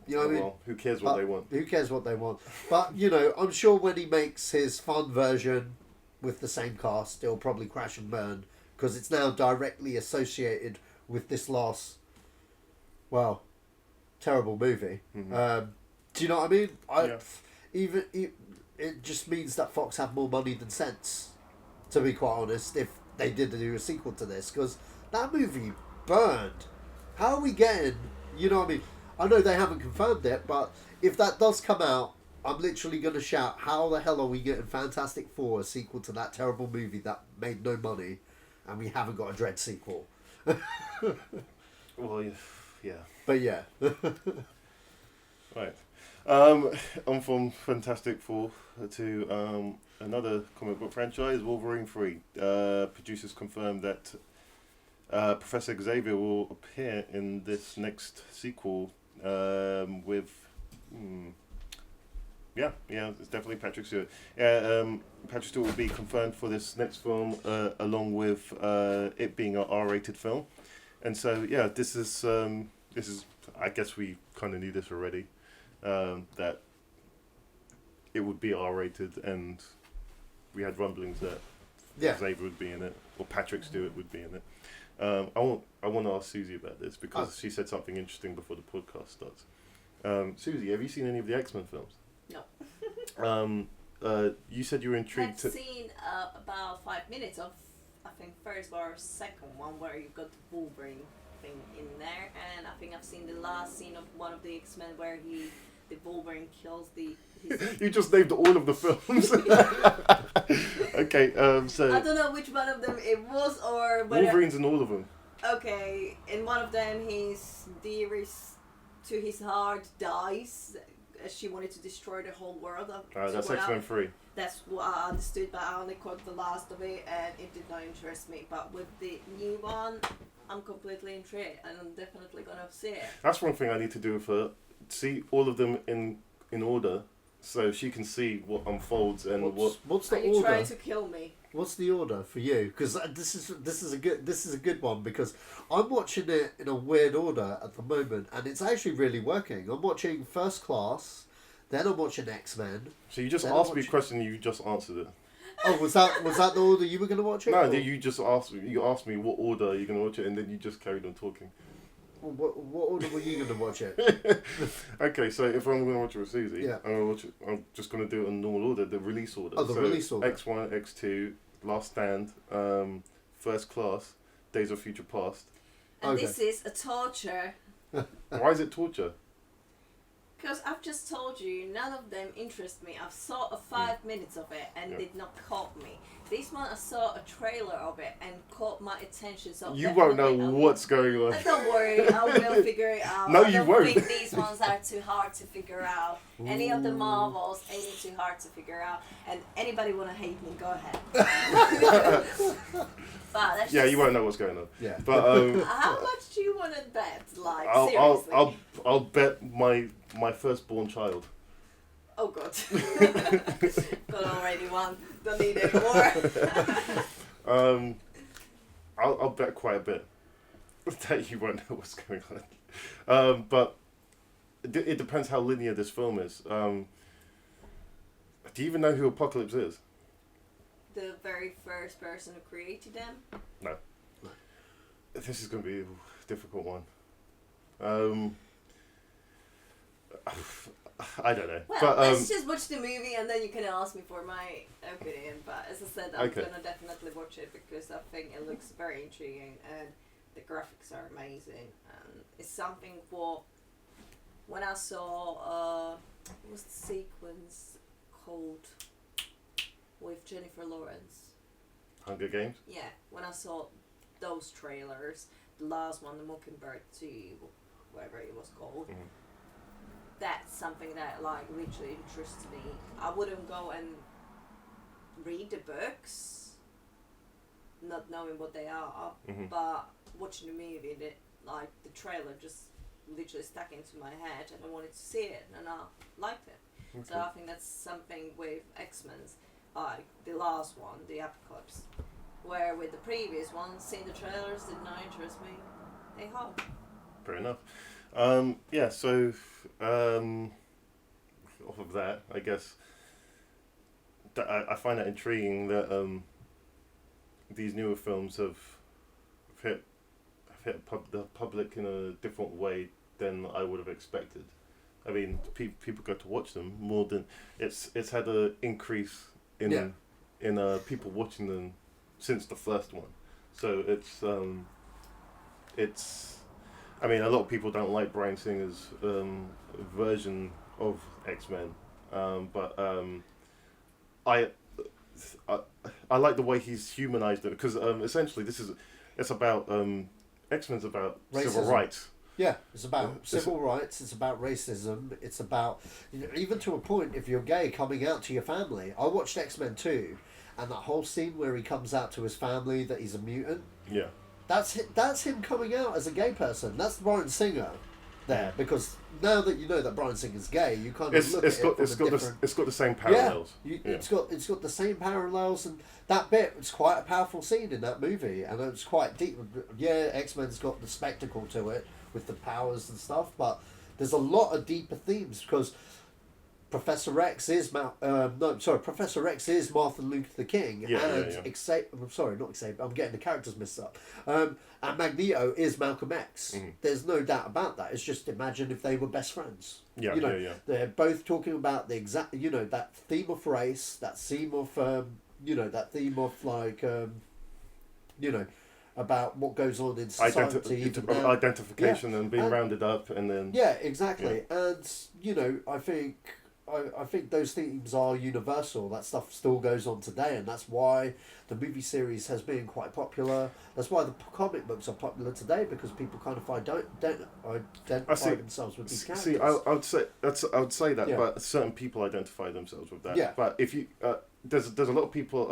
You know what I mean? Well, who cares what they want? Who cares what they want? But you know, I'm sure when he makes his fun version with the same cast, it'll probably crash and burn because it's now directly associated with this last, well, terrible movie. Mm-hmm. Do you know what I mean? It just means that Fox have more money than sense, to be quite honest, if they did do a sequel to this, because that movie burned. How are we getting, you know what I mean? I know they haven't confirmed it, but if that does come out, I'm literally going to shout, how the hell are we getting Fantastic Four, a sequel to that terrible movie that made no money, and we haven't got a Dread sequel? Well, yeah. But yeah. Right. I'm from Fantastic Four to another comic book franchise, Wolverine 3. Producers confirmed that Professor Xavier will appear in this next sequel with... Yeah, it's definitely Patrick Stewart. Patrick Stewart will be confirmed for this next film, along with it being an R-rated film. And so, yeah, this is I guess we kind of knew this already, that it would be R-rated, and we had rumblings that Xavier would be in it, or Patrick Stewart would be in it. I want to ask Suzie about this because she said something interesting before the podcast starts. Suzie, have you seen any of the X-Men films? No. You said you were intrigued. I've seen about 5 minutes of, I think, first or second one where you've got the Wolverine thing in there, and I think I've seen the last scene of one of the X-Men where the Wolverine kills his... You just named all of the films. Okay, so... I don't know which one of them it was, or... Wolverine's in all of them. Okay, in one of them his dearest to his heart dies. She wanted to destroy the whole world. That's X-Men 3. That's what I understood, but I only caught the last of it, and it did not interest me. But with the new one, I'm completely intrigued, and I'm definitely gonna see it. That's one thing I need to do with her. See all of them in order, so she can see what unfolds and what's the Are you order? trying to kill me? What's the order for you? Because this is a good one, because I'm watching it in a weird order at the moment, and it's actually really working. I'm watching First Class, then I'm watching X-Men. So you just asked me a question, and you just answered it. Oh, was that the order you were going to watch it? No, or? you just asked me. You asked me what order you're going to watch it, and then you just carried on talking. Well, what order were you going to watch it? Okay, so if I'm going to watch it with Suzie, I'm just going to do it in normal order, the release order. Oh, the release order. X1, X2, Last Stand, First Class, Days of Future Past. And this is a torture. Why is it torture? Because I've just told you, none of them interest me. I've saw 5 minutes of it and did not caught me. This one, I saw a trailer of it and caught my attention. So you won't know what's going on. Don't worry, I will figure it out. No, I you won't. I think these ones are too hard to figure out. Any of the Marvels ain't too hard to figure out. And anybody want to hate me, go ahead. But that's you won't know what's going on. Yeah. But how much do you want to bet? Like, seriously? I'll bet my firstborn child. Oh God. Got already one. Don't need any more. I'll bet quite a bit that you won't know what's going on. But it depends how linear this film is. Do you even know who Apocalypse is? The very first person who created them? No. This is going to be a difficult one. I don't know. Well, but, let's just watch the movie and then you can ask me for my opinion. But as I said, I'm Okay. going to definitely watch it because I think it looks very intriguing and the graphics are amazing. And it's something when I saw, what was the sequence called with Jennifer Lawrence? Hunger Games? Yeah, when I saw those trailers, the last one, the Mockingbird 2, whatever it was called. that's something that like literally interests me. I wouldn't go and read the books, not knowing what they are, but watching the movie, like the trailer just literally stuck into my head, and I wanted to see it, and I liked it. Okay. So I think that's something with X-Men's, like the last one, the Apocalypse, where with the previous one, seeing the trailers did not interest me. Hey ho. Fair enough. Yeah, so off of that, I guess I find that intriguing that these newer films have hit the public in a different way than I would have expected. I mean, people go to watch them more than it's had an increase in people watching them since the first one. So it's. I mean, a lot of people don't like Bryan Singer's version of X-Men, but I like the way he's humanized it, because essentially it's about X-Men's about civil Racism. rights. Yeah, it's about civil rights, it's about racism, it's about, even to a point, if you're gay, coming out to your family. I watched X-Men 2, and that whole scene where he comes out to his family that he's a mutant, Yeah. that's him coming out as a gay person. That's Bryan Singer there, because now that you know that Bryan Singer's gay, you kind of look at it from a different... It's got the same parallels. It's got the same parallels, and that bit was quite a powerful scene in that movie, and it's quite deep. Yeah, X-Men's got the spectacle to it with the powers and stuff, but there's a lot of deeper themes, because Professor X is Professor X is Martin Luther King, I'm getting the characters mixed up. And Magneto is Malcolm X. There's no doubt about that. It's just, imagine if they were best friends. They're both talking about the exact, that theme of race, that theme of, about what goes on in society. Identification and being rounded up, and then... Yeah, exactly. Yeah. And, I think those themes are universal. That stuff still goes on today, and that's why the movie series has been quite popular. That's why the comic books are popular today, because people kind of identify themselves with these characters. See, I would say that, but certain people identify themselves with that. Yeah. But if you there's a lot of people.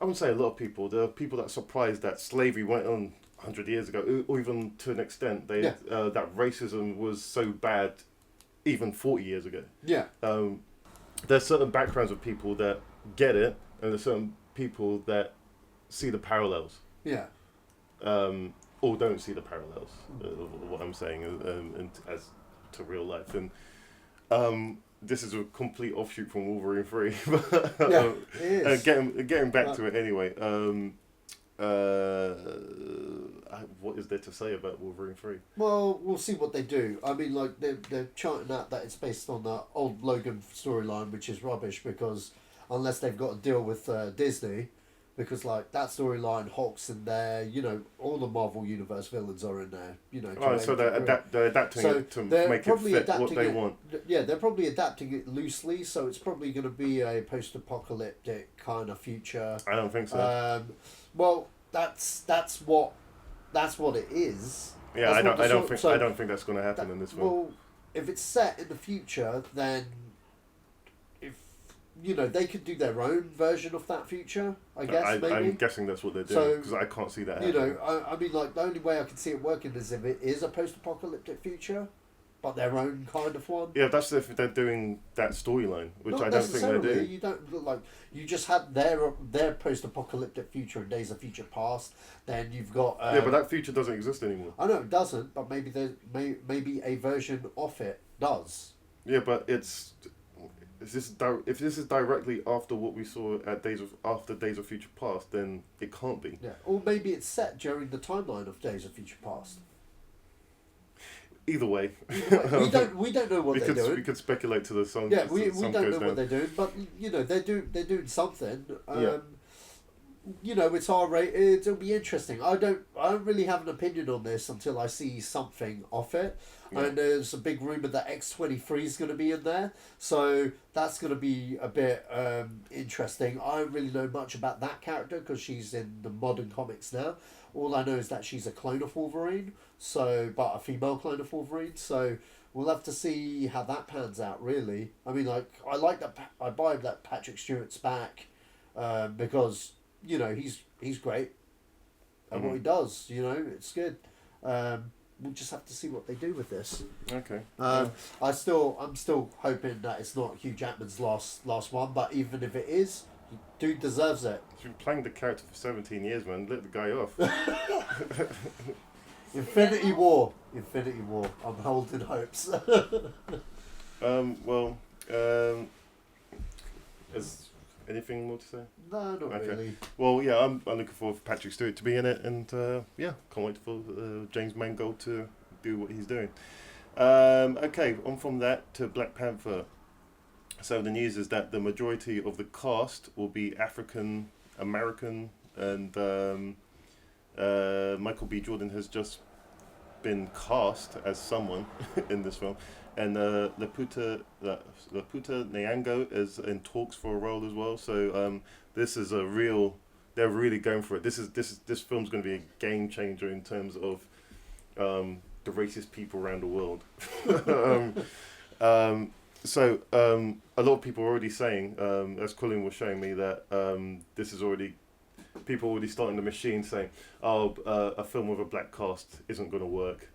I wouldn't say a lot of people. There are people that are surprised that slavery went on 100 years ago, or even to an extent that racism was so bad even 40 years ago. Yeah. There's certain backgrounds of people that get it, and there's certain people that see the parallels. Yeah. Or don't see the parallels of what I'm saying as to real life. And this is a complete offshoot from Wolverine 3. It is. Getting back to it anyway. What is there to say about Wolverine 3? Well, we'll see what they do. I mean, like, they're chanting out that it's based on the old Logan storyline, which is rubbish, because unless they've got a deal with Disney, because, like, that storyline, Hulk's in there, all the Marvel Universe villains are in there, so they're adapting it to make it fit what they want. Yeah, they're probably adapting it loosely, so it's probably going to be a post-apocalyptic kind of future. I don't think so. Well, that's what it is. Yeah, I don't think that's going to happen in this film. Well, if it's set in the future, then they could do their own version of that future. I guess maybe. I'm guessing that's what they're doing, because I can't see that happening. I mean, like, the only way I can see it working is if it is a post-apocalyptic future, but their own kind of one. Yeah, that's if they're doing that storyline, which I don't think they do. You don't look like you just had their post-apocalyptic future in Days of Future Past. Then you've got but that future doesn't exist anymore. I know it doesn't, but maybe a version of it does. Yeah, but if this is directly after what we saw at Days of Future Past, then it can't be. Yeah, or maybe it's set during the timeline of Days of Future Past. Either way, we don't know what they're doing. We could speculate to the song. Yeah, we don't know what they're doing, but they're doing something. It's R-rated. It'll be interesting. I don't really have an opinion on this until I see something of it. Yeah. And there's a big rumor that X-23 is going to be in there, so that's going to be a bit interesting. I don't really know much about that character because she's in the modern comics now. All I know is that she's a clone of Wolverine, but a female clone of Wolverine. So we'll have to see how that pans out. Really, I mean, like I like that. I buy that Patrick Stewart's back because he's great at what he does. It's good. We'll just have to see what they do with this. Okay. I'm still hoping that it's not Hugh Jackman's last one, but even if it is, dude deserves it. He's been playing the character for 17 years, man. Let the guy off. Infinity War. I'm holding hopes. Is anything more to say? No, not really. Well, yeah, I'm looking forward for Patrick Stewart to be in it, and can't wait for James Mangold to do what he's doing. Okay, on from that to Black Panther. So the news is that the majority of the cast will be African American, and Michael B. Jordan has just been cast as someone in this film, and Laputa Nyong'o is in talks for a role as well. So this is they're really going for it. This film's going to be a game changer in terms of the racist people around the world. So a lot of people are already saying, as Colin was showing me, that this is already people already starting the machine saying, a film with a black cast isn't going to work.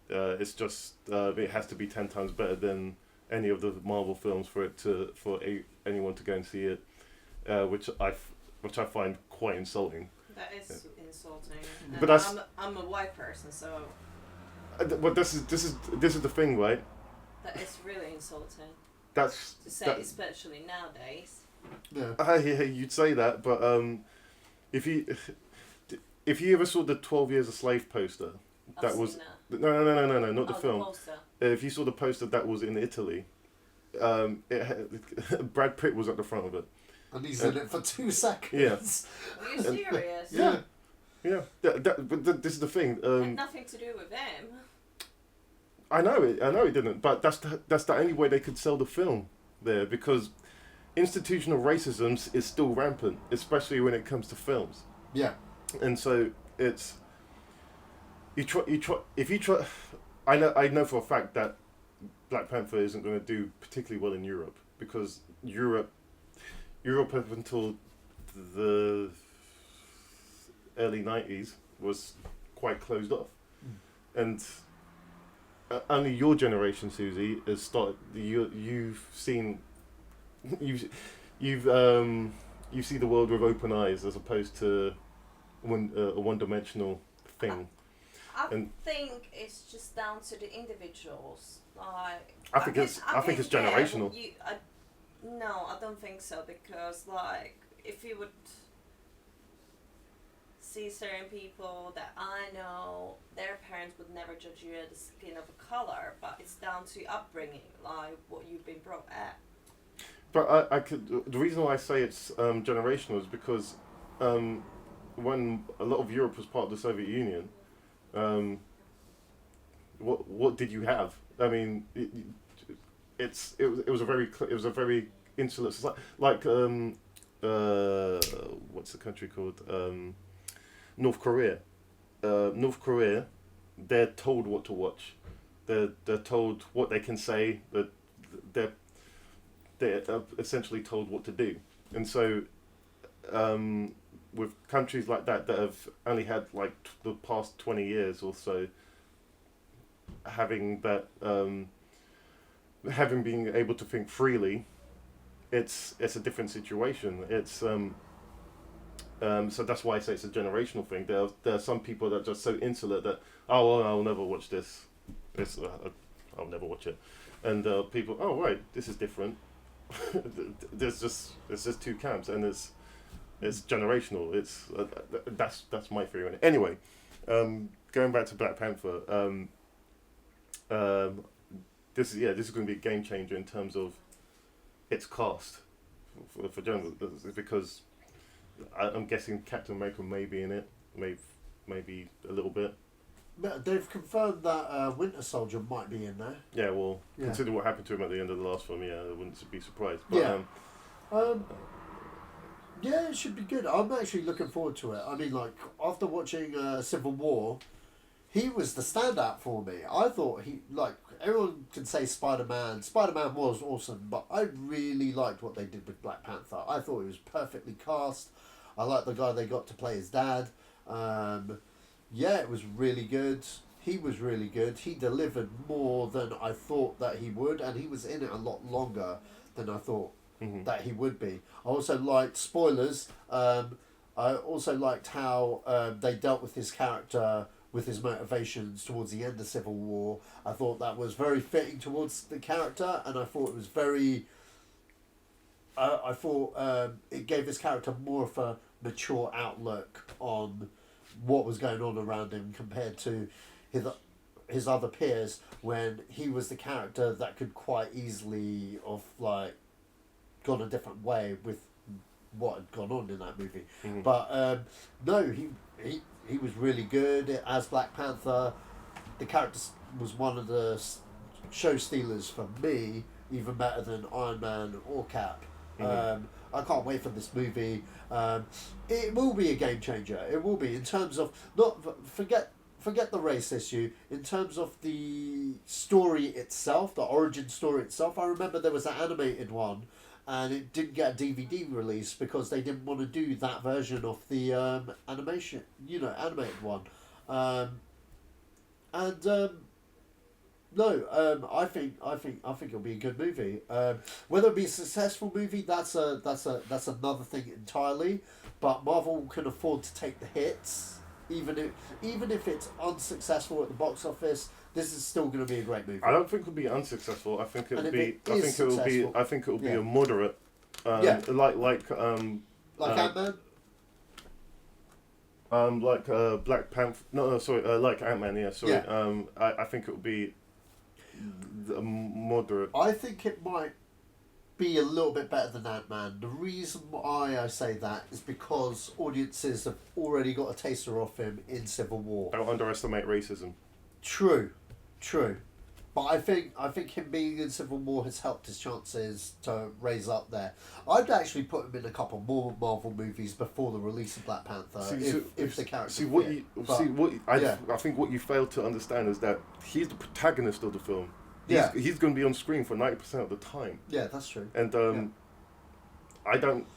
It's just it has to be 10 times better than any of the Marvel films for anyone to go and see it, which I find quite insulting. That is insulting. But I'm a white person, so. But this is the thing, right? That is really insulting. That's to say, especially nowadays. Yeah. Yeah, you'd say that, but if you ever saw the 12 Years a Slave poster, I've was seen no, not the film. The poster. If you saw the poster, that was in Italy. Brad Pitt was at the front of it, and he's in it for 2 seconds. Yeah. Are you serious? Yeah. But this is the thing. Had nothing to do with them. I know it didn't, but that's the only way they could sell the film there, because institutional racism is still rampant, especially when it comes to films. Yeah. And so it's if you try. I know for a fact that Black Panther isn't going to do particularly well in Europe, because Europe up until the early 90s was quite closed off, and only your generation, Suzie, has started. You've seen you see the world with open eyes as opposed to a one-dimensional thing. I think it's just down to the individuals. Like I think it's generational. No, I don't think so, because like if you would see certain people that I know, their parents would never judge you at the skin of a color, but it's down to upbringing, like what you've been brought at. But the reason why I say it's generational is because when a lot of Europe was part of the Soviet Union, what did you have? I mean, it was a very insular society. Like what's the country called? North Korea. North Korea, they're told what to watch. They're told what they can say. They're essentially told what to do. And so, with countries like that have only had like the past 20 years or so, having being able to think freely, it's a different situation. It's so that's why I say it's a generational thing. There are some people that are just so insular that I'll never watch this. I'll never watch it, and people right, this is different. There's just two camps, and it's generational. It's that's my theory on it. Anyway, going back to Black Panther, this is going to be a game changer in terms of its cast for general, because I'm guessing Captain America may be in it, maybe a little bit. But they've confirmed that Winter Soldier might be in there. Yeah, well, consider what happened to him at the end of the last film. Yeah, I wouldn't be surprised. But, it should be good. I'm actually looking forward to it. I mean, like after watching Civil War, he was the standout for me. I thought everyone can say Spider-Man. Spider-Man was awesome, but I really liked what they did with Black Panther. I thought he was perfectly cast. I liked the guy they got to play his dad. It was really good. He was really good. He delivered more than I thought that he would, and he was in it a lot longer than I thought that he would be. I also liked, spoilers, I also liked how they dealt with his character, with his motivations towards the end of Civil War. I thought that was very fitting towards the character, and I thought it was very... I thought it gave his character more of a mature outlook on what was going on around him compared to his other peers, when he was the character that could quite easily have gone a different way with what had gone on in that movie. But no, he was really good as Black Panther. The character was one of the show stealers for me, even better than Iron Man or Cap. I can't wait for this movie. It will be a game changer. It will be, in terms of forget the race issue. In terms of the story itself, the origin story itself, I remember there was an animated one, and it didn't get a DVD release because they didn't want to do that version of the animated one. I think it'll be a good movie. Whether it be a successful movie, that's another thing entirely. But Marvel can afford to take the hits, even if it's unsuccessful at the box office. This is still going to be a great movie. I don't think it'll be unsuccessful. I think it'll be. I think it'll be Yeah. a moderate. Like Ant-Man. Like Black Panther. No, sorry. Like Ant-Man. Yeah, sorry. Yeah. I think it'll be a moderate. I think it might be a little bit better than Ant-Man. The reason why I say that is because audiences have already got a taster of him in Civil War. Don't underestimate racism. True. But I think him being in Civil War has helped his chances to raise up there. I'd actually put him in a couple more Marvel movies before the release of Black Panther, if the character. I think what you fail to understand is that he's the protagonist of the film. He's going to be on screen for 90% of the time. Yeah, that's true. And I don't.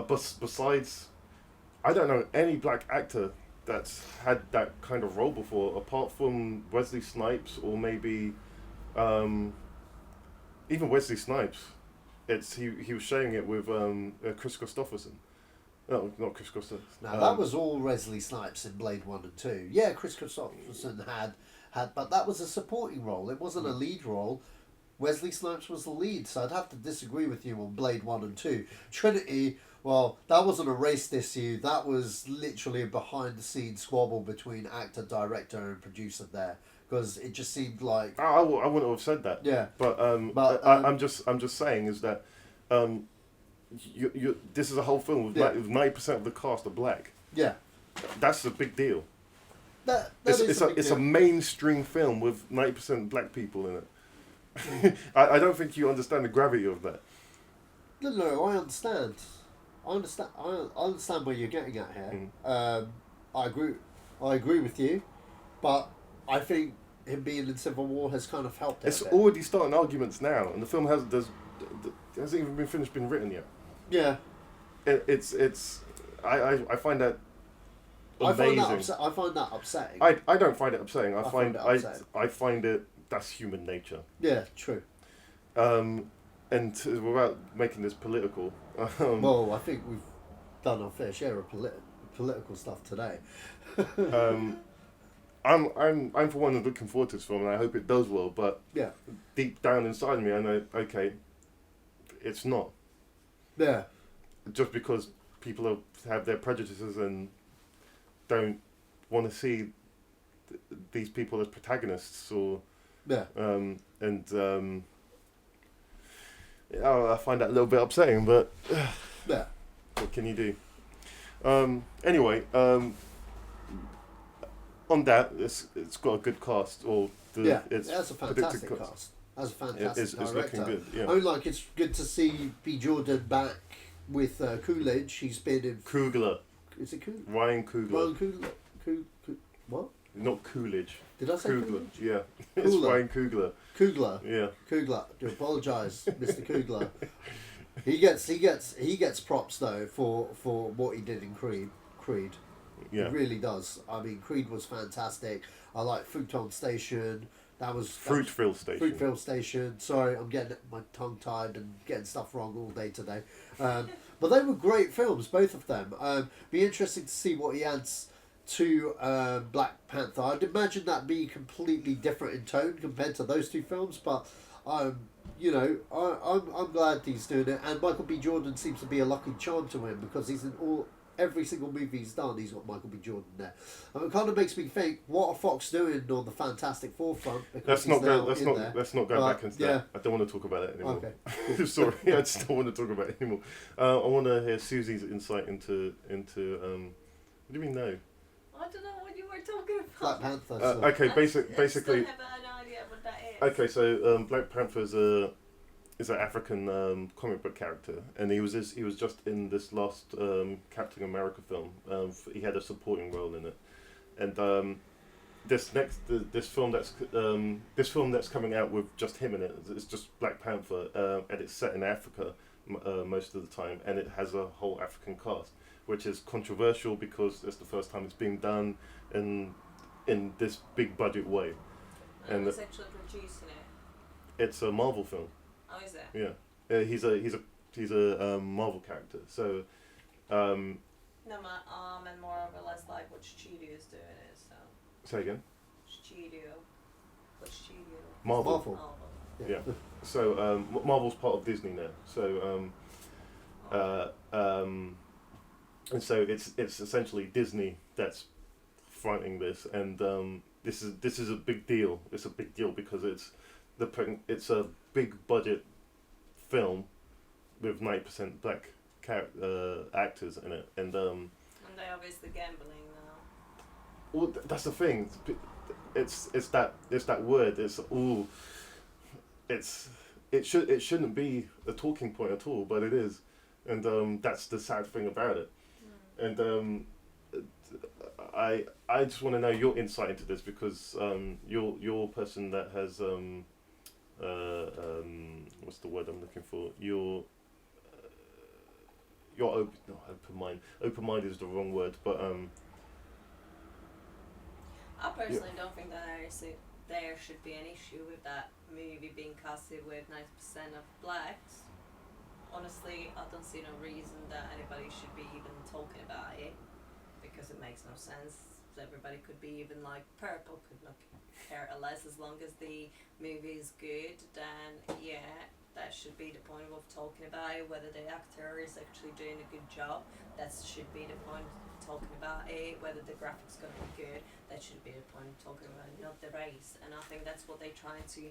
Besides, I don't know any black actor that's had that kind of role before, apart from Wesley Snipes, or maybe even Wesley Snipes. He was sharing it with Chris Christopherson. No, not Chris Christopherson. Now that was all Wesley Snipes in Blade 1 and 2. Yeah, Chris Christopherson had, but that was a supporting role. It wasn't a lead role. Wesley Snipes was the lead, so I'd have to disagree with you on Blade 1 and 2. Trinity, well, that wasn't a race issue. That was literally a behind-the-scenes squabble between actor, director, and producer there, because it just seemed like... I wouldn't have said that. Yeah. But I'm just saying is that this is a whole film with 90% of the cast are black. Yeah. That's a big deal. It's a mainstream film with 90% black people in it. I don't think you understand the gravity of that. No, I understand. I understand where you're getting at here. I agree with you, but I think him being in Civil War has kind of helped. It's already starting arguments now, and the film hasn't even been written yet. Yeah. I find that amazing. I find that upsetting. I don't find it upsetting. I find it, that's human nature. Yeah, true. And without making this political. Well, I think we've done our fair share of political stuff today. I'm for one looking forward to this film, and I hope it does well. But yeah, deep down inside me, I know, okay, it's not. Yeah. Just because people have their prejudices and don't want to see these people as protagonists, or yeah, I find that a little bit upsetting, but yeah, what can you do? Anyway, on that, it's got a good cast, it has a fantastic cast. Has a fantastic director. It's looking good. Yeah. It's good to see B. Jordan back with Coolidge. He's been in Coogler. Is it Coogler? Ryan Coogler. Ryan Coogler. What? not Coolidge. Did I say Coogler? Coolidge? Yeah, it's Coogler. Ryan Coogler. Coogler. Yeah. Coogler. I do apologise, Mr. Coogler. He gets props though for what he did in Creed. Yeah. He really does. I mean, Creed was fantastic. I like Futon Station. Fruitville Station. Fruitville Station. Sorry, I'm getting my tongue tied and getting stuff wrong all day today. But they were great films, both of them. Be interesting to see what he adds to Black Panther. I'd imagine that'd be completely different in tone compared to those two films, but you know, I'm glad he's doing it. And Michael B. Jordan seems to be a lucky charm to him because he's in every single movie he's done, he's got Michael B. Jordan there. It kind of makes me think, what are Fox doing on the Fantastic Four front? Because Let's not go back into that. I don't want to talk about it anymore. Okay. Sorry, I just don't want to talk about it anymore. I want to hear Susie's insight into. What do you mean no? I don't know what you were talking about. Black Panther. Okay, basically. I still have an idea what that is. Okay, so Black Panther is an African comic book character, and he was just in this last Captain America film. He had a supporting role in it, and this film that's coming out with just him in it. It's just Black Panther, and it's set in Africa most of the time, and it has a whole African cast, which is controversial because it's the first time it's being done in this big budget way. And who's actually producing it? It's a Marvel film. Oh, is it? Yeah, he's a Marvel character. So, and more or less like what studio is doing it. So. Say again. Studio. What studio? Marvel. Yeah. So Marvel's part of Disney now. So and so it's essentially Disney that's fronting this, and this is a big deal. It's a big deal because it's a big budget film with 90% black actors in it, and they're obviously gambling now. Well, that's the thing. It's that word. It shouldn't be a talking point at all, but it is, and that's the sad thing about it. And I just want to know your insight into this because you're a person that has what's the word I'm looking for? You're open mind. Open mind is the wrong word, but I personally don't think that there should be an issue with that movie being casted with 90% of blacks. Honestly, I don't see no reason that anybody should be even talking about it because it makes no sense. Everybody could be even like purple, could not care less as long as the movie is good. Then yeah, that should be the point of talking about it. Whether the actor is actually doing a good job, that should be the point of talking about it. Whether the graphics gonna be good, that should be the point of talking about it, not the race. And I think that's what they're trying to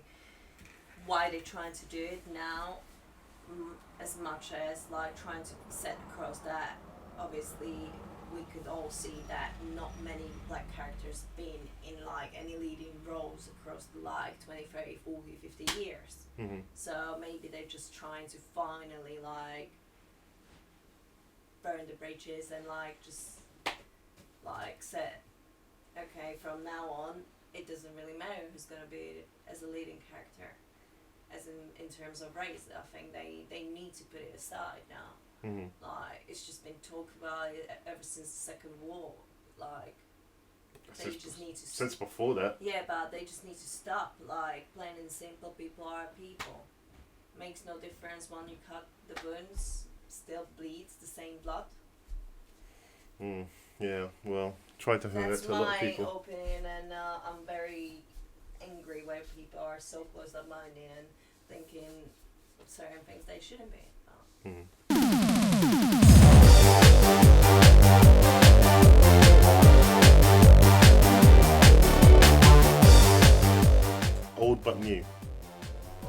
do it now. As much as like trying to set across that obviously we could all see that not many black characters been in like any leading roles across the like 20, 30, 40, 50 years. Mm-hmm. So maybe they're just trying to finally like burn the bridges and like just like set, okay, from now on it doesn't really matter who's going to be as a leading character. As in terms of race, I think they need to put it aside now. Mm-hmm. Like it's just been talked about ever since the Second War. Like they just need to since before that. Yeah, but they just need to stop. Like plain and simple, people are people. Makes no difference when you cut the wounds, still bleeds the same blood. Yeah. Well, try to hone that to a lot of people. That's my opinion, and I'm very angry where people are so close-minded and thinking certain things they shouldn't be. Old but new.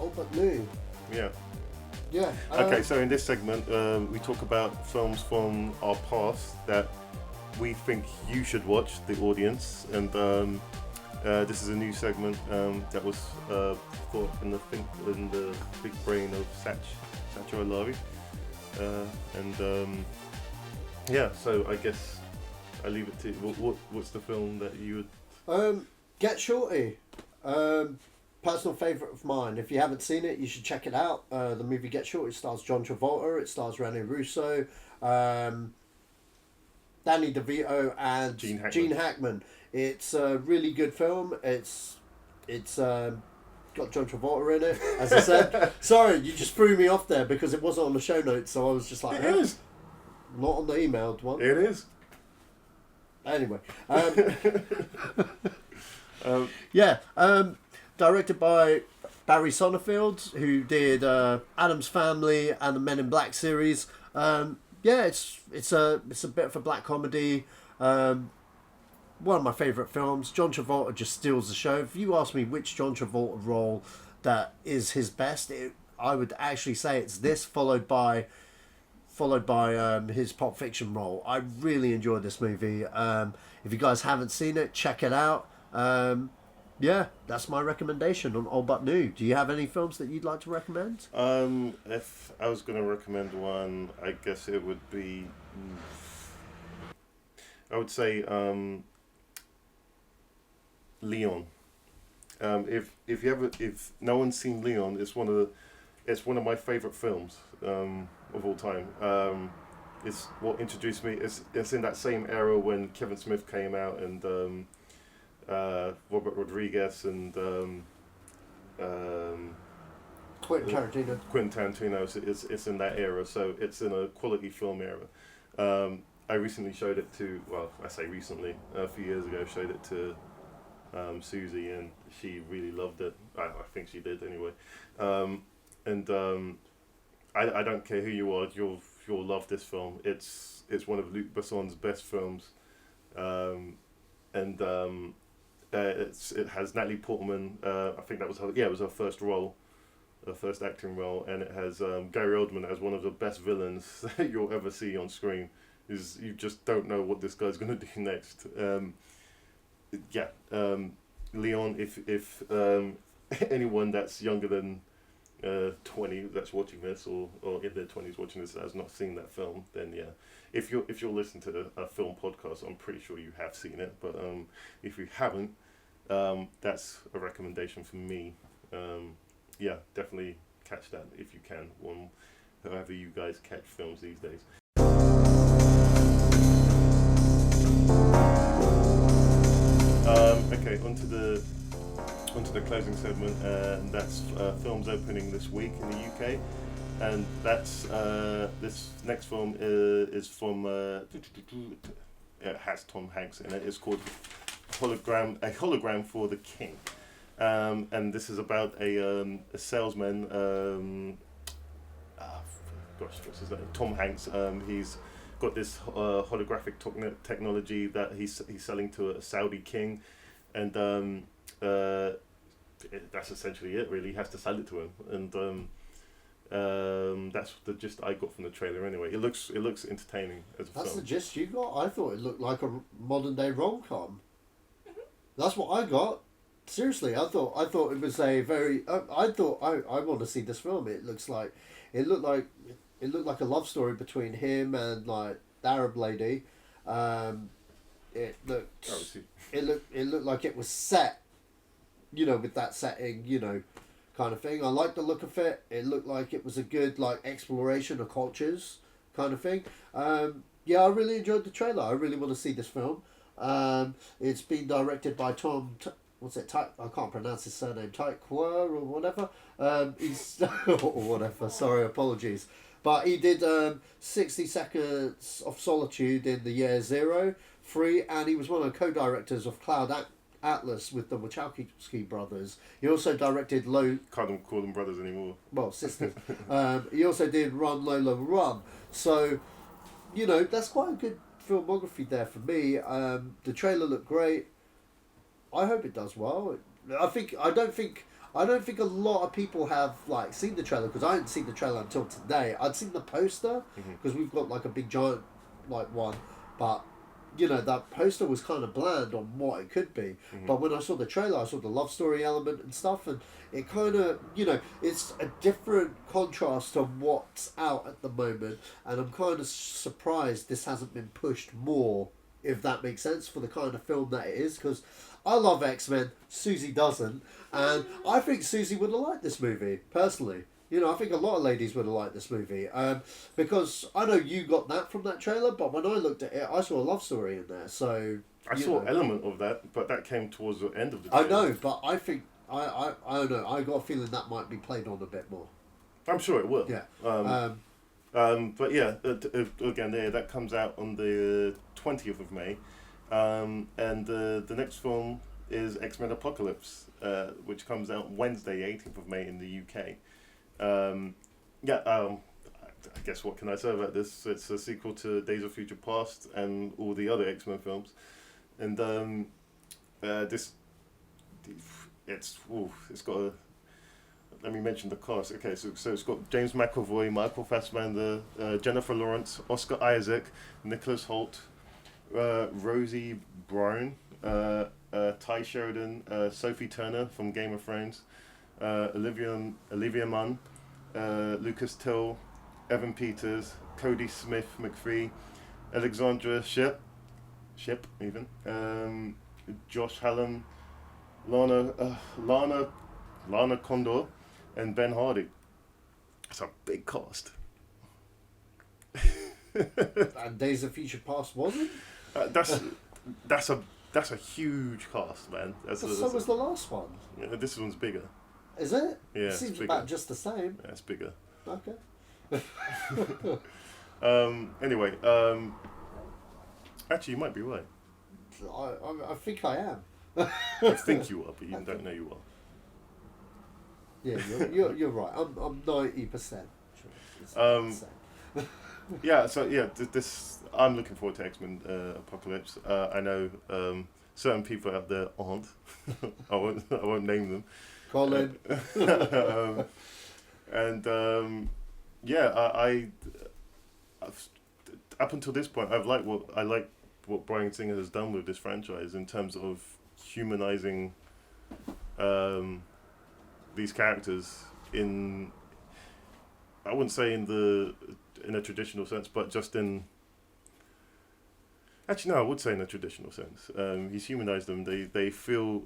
Old but new. Yeah. Yeah. Okay, so in this segment, we talk about films from our past that we think you should watch, the audience, and this is a new segment that was thought in the big brain of Sacha Allari, and yeah. So I guess I leave it to what's the film that you would. Get Shorty. Personal favourite of mine. If you haven't seen it, you should check it out. The movie Get Shorty stars John Travolta. It stars Rene Russo, Danny DeVito, and Gene Hackman. It's a really good film. It's got John Travolta in it, as I said. Sorry, you just threw me off there because it wasn't on the show notes, so I was just like, it is. Not on the emailed one. It is. Anyway. Directed by Barry Sonnenfeld, who did Addams Family and the Men in Black series. It's a bit of a black comedy. One of my favourite films. John Travolta just steals the show. If you ask me which John Travolta role that is his best, I would actually say it's this, followed by his Pulp Fiction role. I really enjoyed this movie. If you guys haven't seen it, check it out. That's my recommendation on Old But New. Do you have any films that you'd like to recommend? If I was going to recommend one, I guess it would be... I would say Leon. If no one's seen Leon, it's one of my favourite films of all time. It's what introduced me. It's in that same era when Kevin Smith came out and Robert Rodriguez and Quentin Tarantino. It's in that era, so it's in a quality film era. I recently showed it to, I say recently, a few years ago, showed it to Suzie, and she really loved it. I think she did anyway. I don't care who you are, you'll love this film. It's one of Luc Besson's best films, it has Natalie Portman. I think that was her first role, her first acting role, and it has Gary Oldman as one of the best villains that you'll ever see on screen. You just don't know what this guy's gonna do next. Leon. If anyone that's younger than 20 that's watching this, or in their 20s watching this, has not seen that film, then yeah. If you're listening to a film podcast, I'm pretty sure you have seen it. But if you haven't, that's a recommendation from me. Definitely catch that if you can, however you guys catch films these days. Okay, onto the closing segment, and that's films opening this week in the UK, and that's this next film is from it has Tom Hanks in it. It's called A Hologram for the King, and this is about a salesman. What's his name? Tom Hanks. He's got this holographic technology that he's selling to a Saudi king, and that's essentially it. Really, he has to sell it to him, and that's the gist I got from the trailer. Anyway, it looks entertaining as a film. That's the gist you got? I thought it looked like a modern day rom-com. That's what I got. Seriously, I thought it was a very. I want to see this film. It looked like a love story between him and like the Arab lady. It looked like it was set, with that setting, kind of thing. I liked the look of it. It looked like it was a good like exploration of cultures kind of thing. I really enjoyed the trailer. I really want to see this film. It's been directed by Tom. I can't pronounce his surname. Tykwer or whatever. He's or whatever. Sorry, apologies. But he did 60 Seconds of Solitude in the year 3, and he was one of the co-directors of Cloud Atlas with the Wachowski brothers. He also directed Can't call them brothers anymore. Well, sisters. He also did Run Lola Run. So, that's quite a good filmography there for me. The trailer looked great. I hope it does well. I don't think a lot of people have like seen the trailer, because I hadn't seen the trailer until today. I'd seen the poster because we've got like a big giant like one, but that poster was kind of bland on what it could be. But when I saw the trailer, I saw the love story element and stuff, and it kind of it's a different contrast to what's out at the moment, and I'm kind of surprised this hasn't been pushed more if that makes sense, for the kind of film that it is. Because I love X-Men, Suzie doesn't, and I think Suzie would have liked this movie, personally. You know, I think a lot of ladies would have liked this movie. Because I know you got that from that trailer, but when I looked at it, I saw a love story in there. So I saw an element of that, but that came towards the end of the I trailer. know, but I think, I don't know, I got a feeling that might be played on a bit more. I'm sure it will. Yeah. But yeah, again, that comes out on the 20th of May. And the next film is X-Men Apocalypse, which comes out Wednesday, 18th of May in the UK. I guess what can I say about this? It's a sequel to Days of Future Past and all the other X-Men films, and it's got a. Let me mention the cast. Okay, so it's got James McAvoy, Michael Fassbender, Jennifer Lawrence, Oscar Isaac, Nicholas Hoult, Rosie Byrne, Ty Sheridan, Sophie Turner from Game of Thrones, Olivia Munn, Lucas Till, Evan Peters, Cody Smith McPhee, Alexandra Shipp even, Josh Hallam, Lana Condor, and Ben Hardy. It's a big cast. And Days of Future Past wasn't? That's a huge cast, man. So was the last one. Yeah, this one's bigger. Is it? Yeah, it seems it's about bigger. just the same. Yeah, it's bigger. Okay. Anyway, actually, you might be right. I think I am. You think you are, but you don't know you are. Yeah, you're right. I'm 90%. Yeah, so yeah, this I'm looking forward to X-Men Apocalypse. I know certain people out there aren't. I won't name them. Colin. I've, up until this point, I like what Bryan Singer has done with this franchise in terms of humanizing these characters in, I wouldn't say in a traditional sense, but just in. Actually, no, I would say in a traditional sense. He's humanized them. They feel,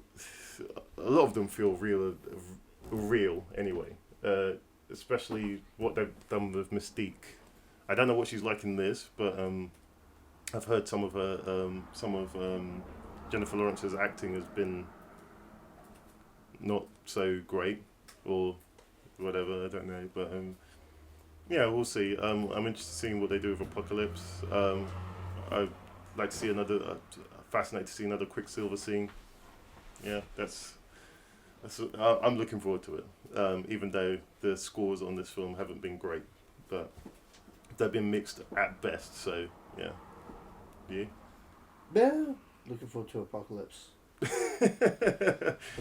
a lot of them feel real anyway. Especially what they've done with Mystique. I don't know what she's like in this, but I've heard some of Jennifer Lawrence's acting has been not so great, or whatever. I don't know, but yeah, we'll see. I'm interested in seeing what they do with Apocalypse. I'd like to see fascinated to see another Quicksilver scene. Yeah, I'm looking forward to it. Even though the scores on this film haven't been great, but they've been mixed at best. So yeah, you? Yeah, looking forward to Apocalypse. I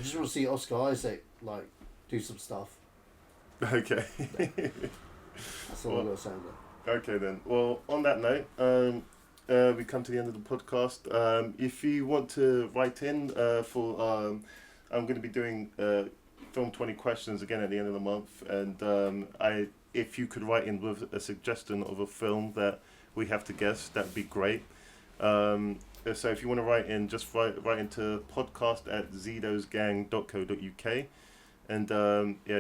just want to see Oscar Isaac do some stuff. Okay. That's all I'm gonna say on that. Okay then. Well, on that note, we come to the end of the podcast. If you want to write in I'm going to be doing Film 20 questions again at the end of the month, and if you could write in with a suggestion of a film that we have to guess, that'd be great. So if you want to write in, just write into podcast@zedosgang.co.uk, and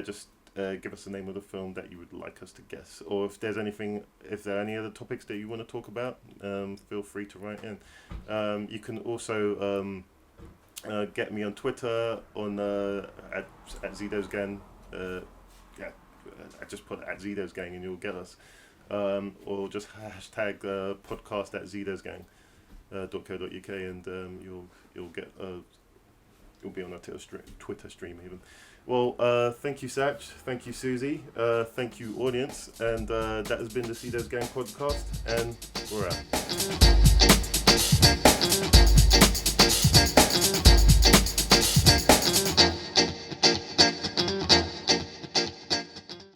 just give us the name of the film that you would like us to guess, or if there are any other topics that you want to talk about, feel free to write in. You can also get me on Twitter at ZedosGang. I just put @ZedosGang and you'll get us, or just hashtag podcast@ZedosGang.co.uk and you'll get you'll be on our Twitter stream even. Well, thank you, Sach. Thank you, Suzie. Thank you, audience. And that has been the Zedos Gang podcast, and we're out.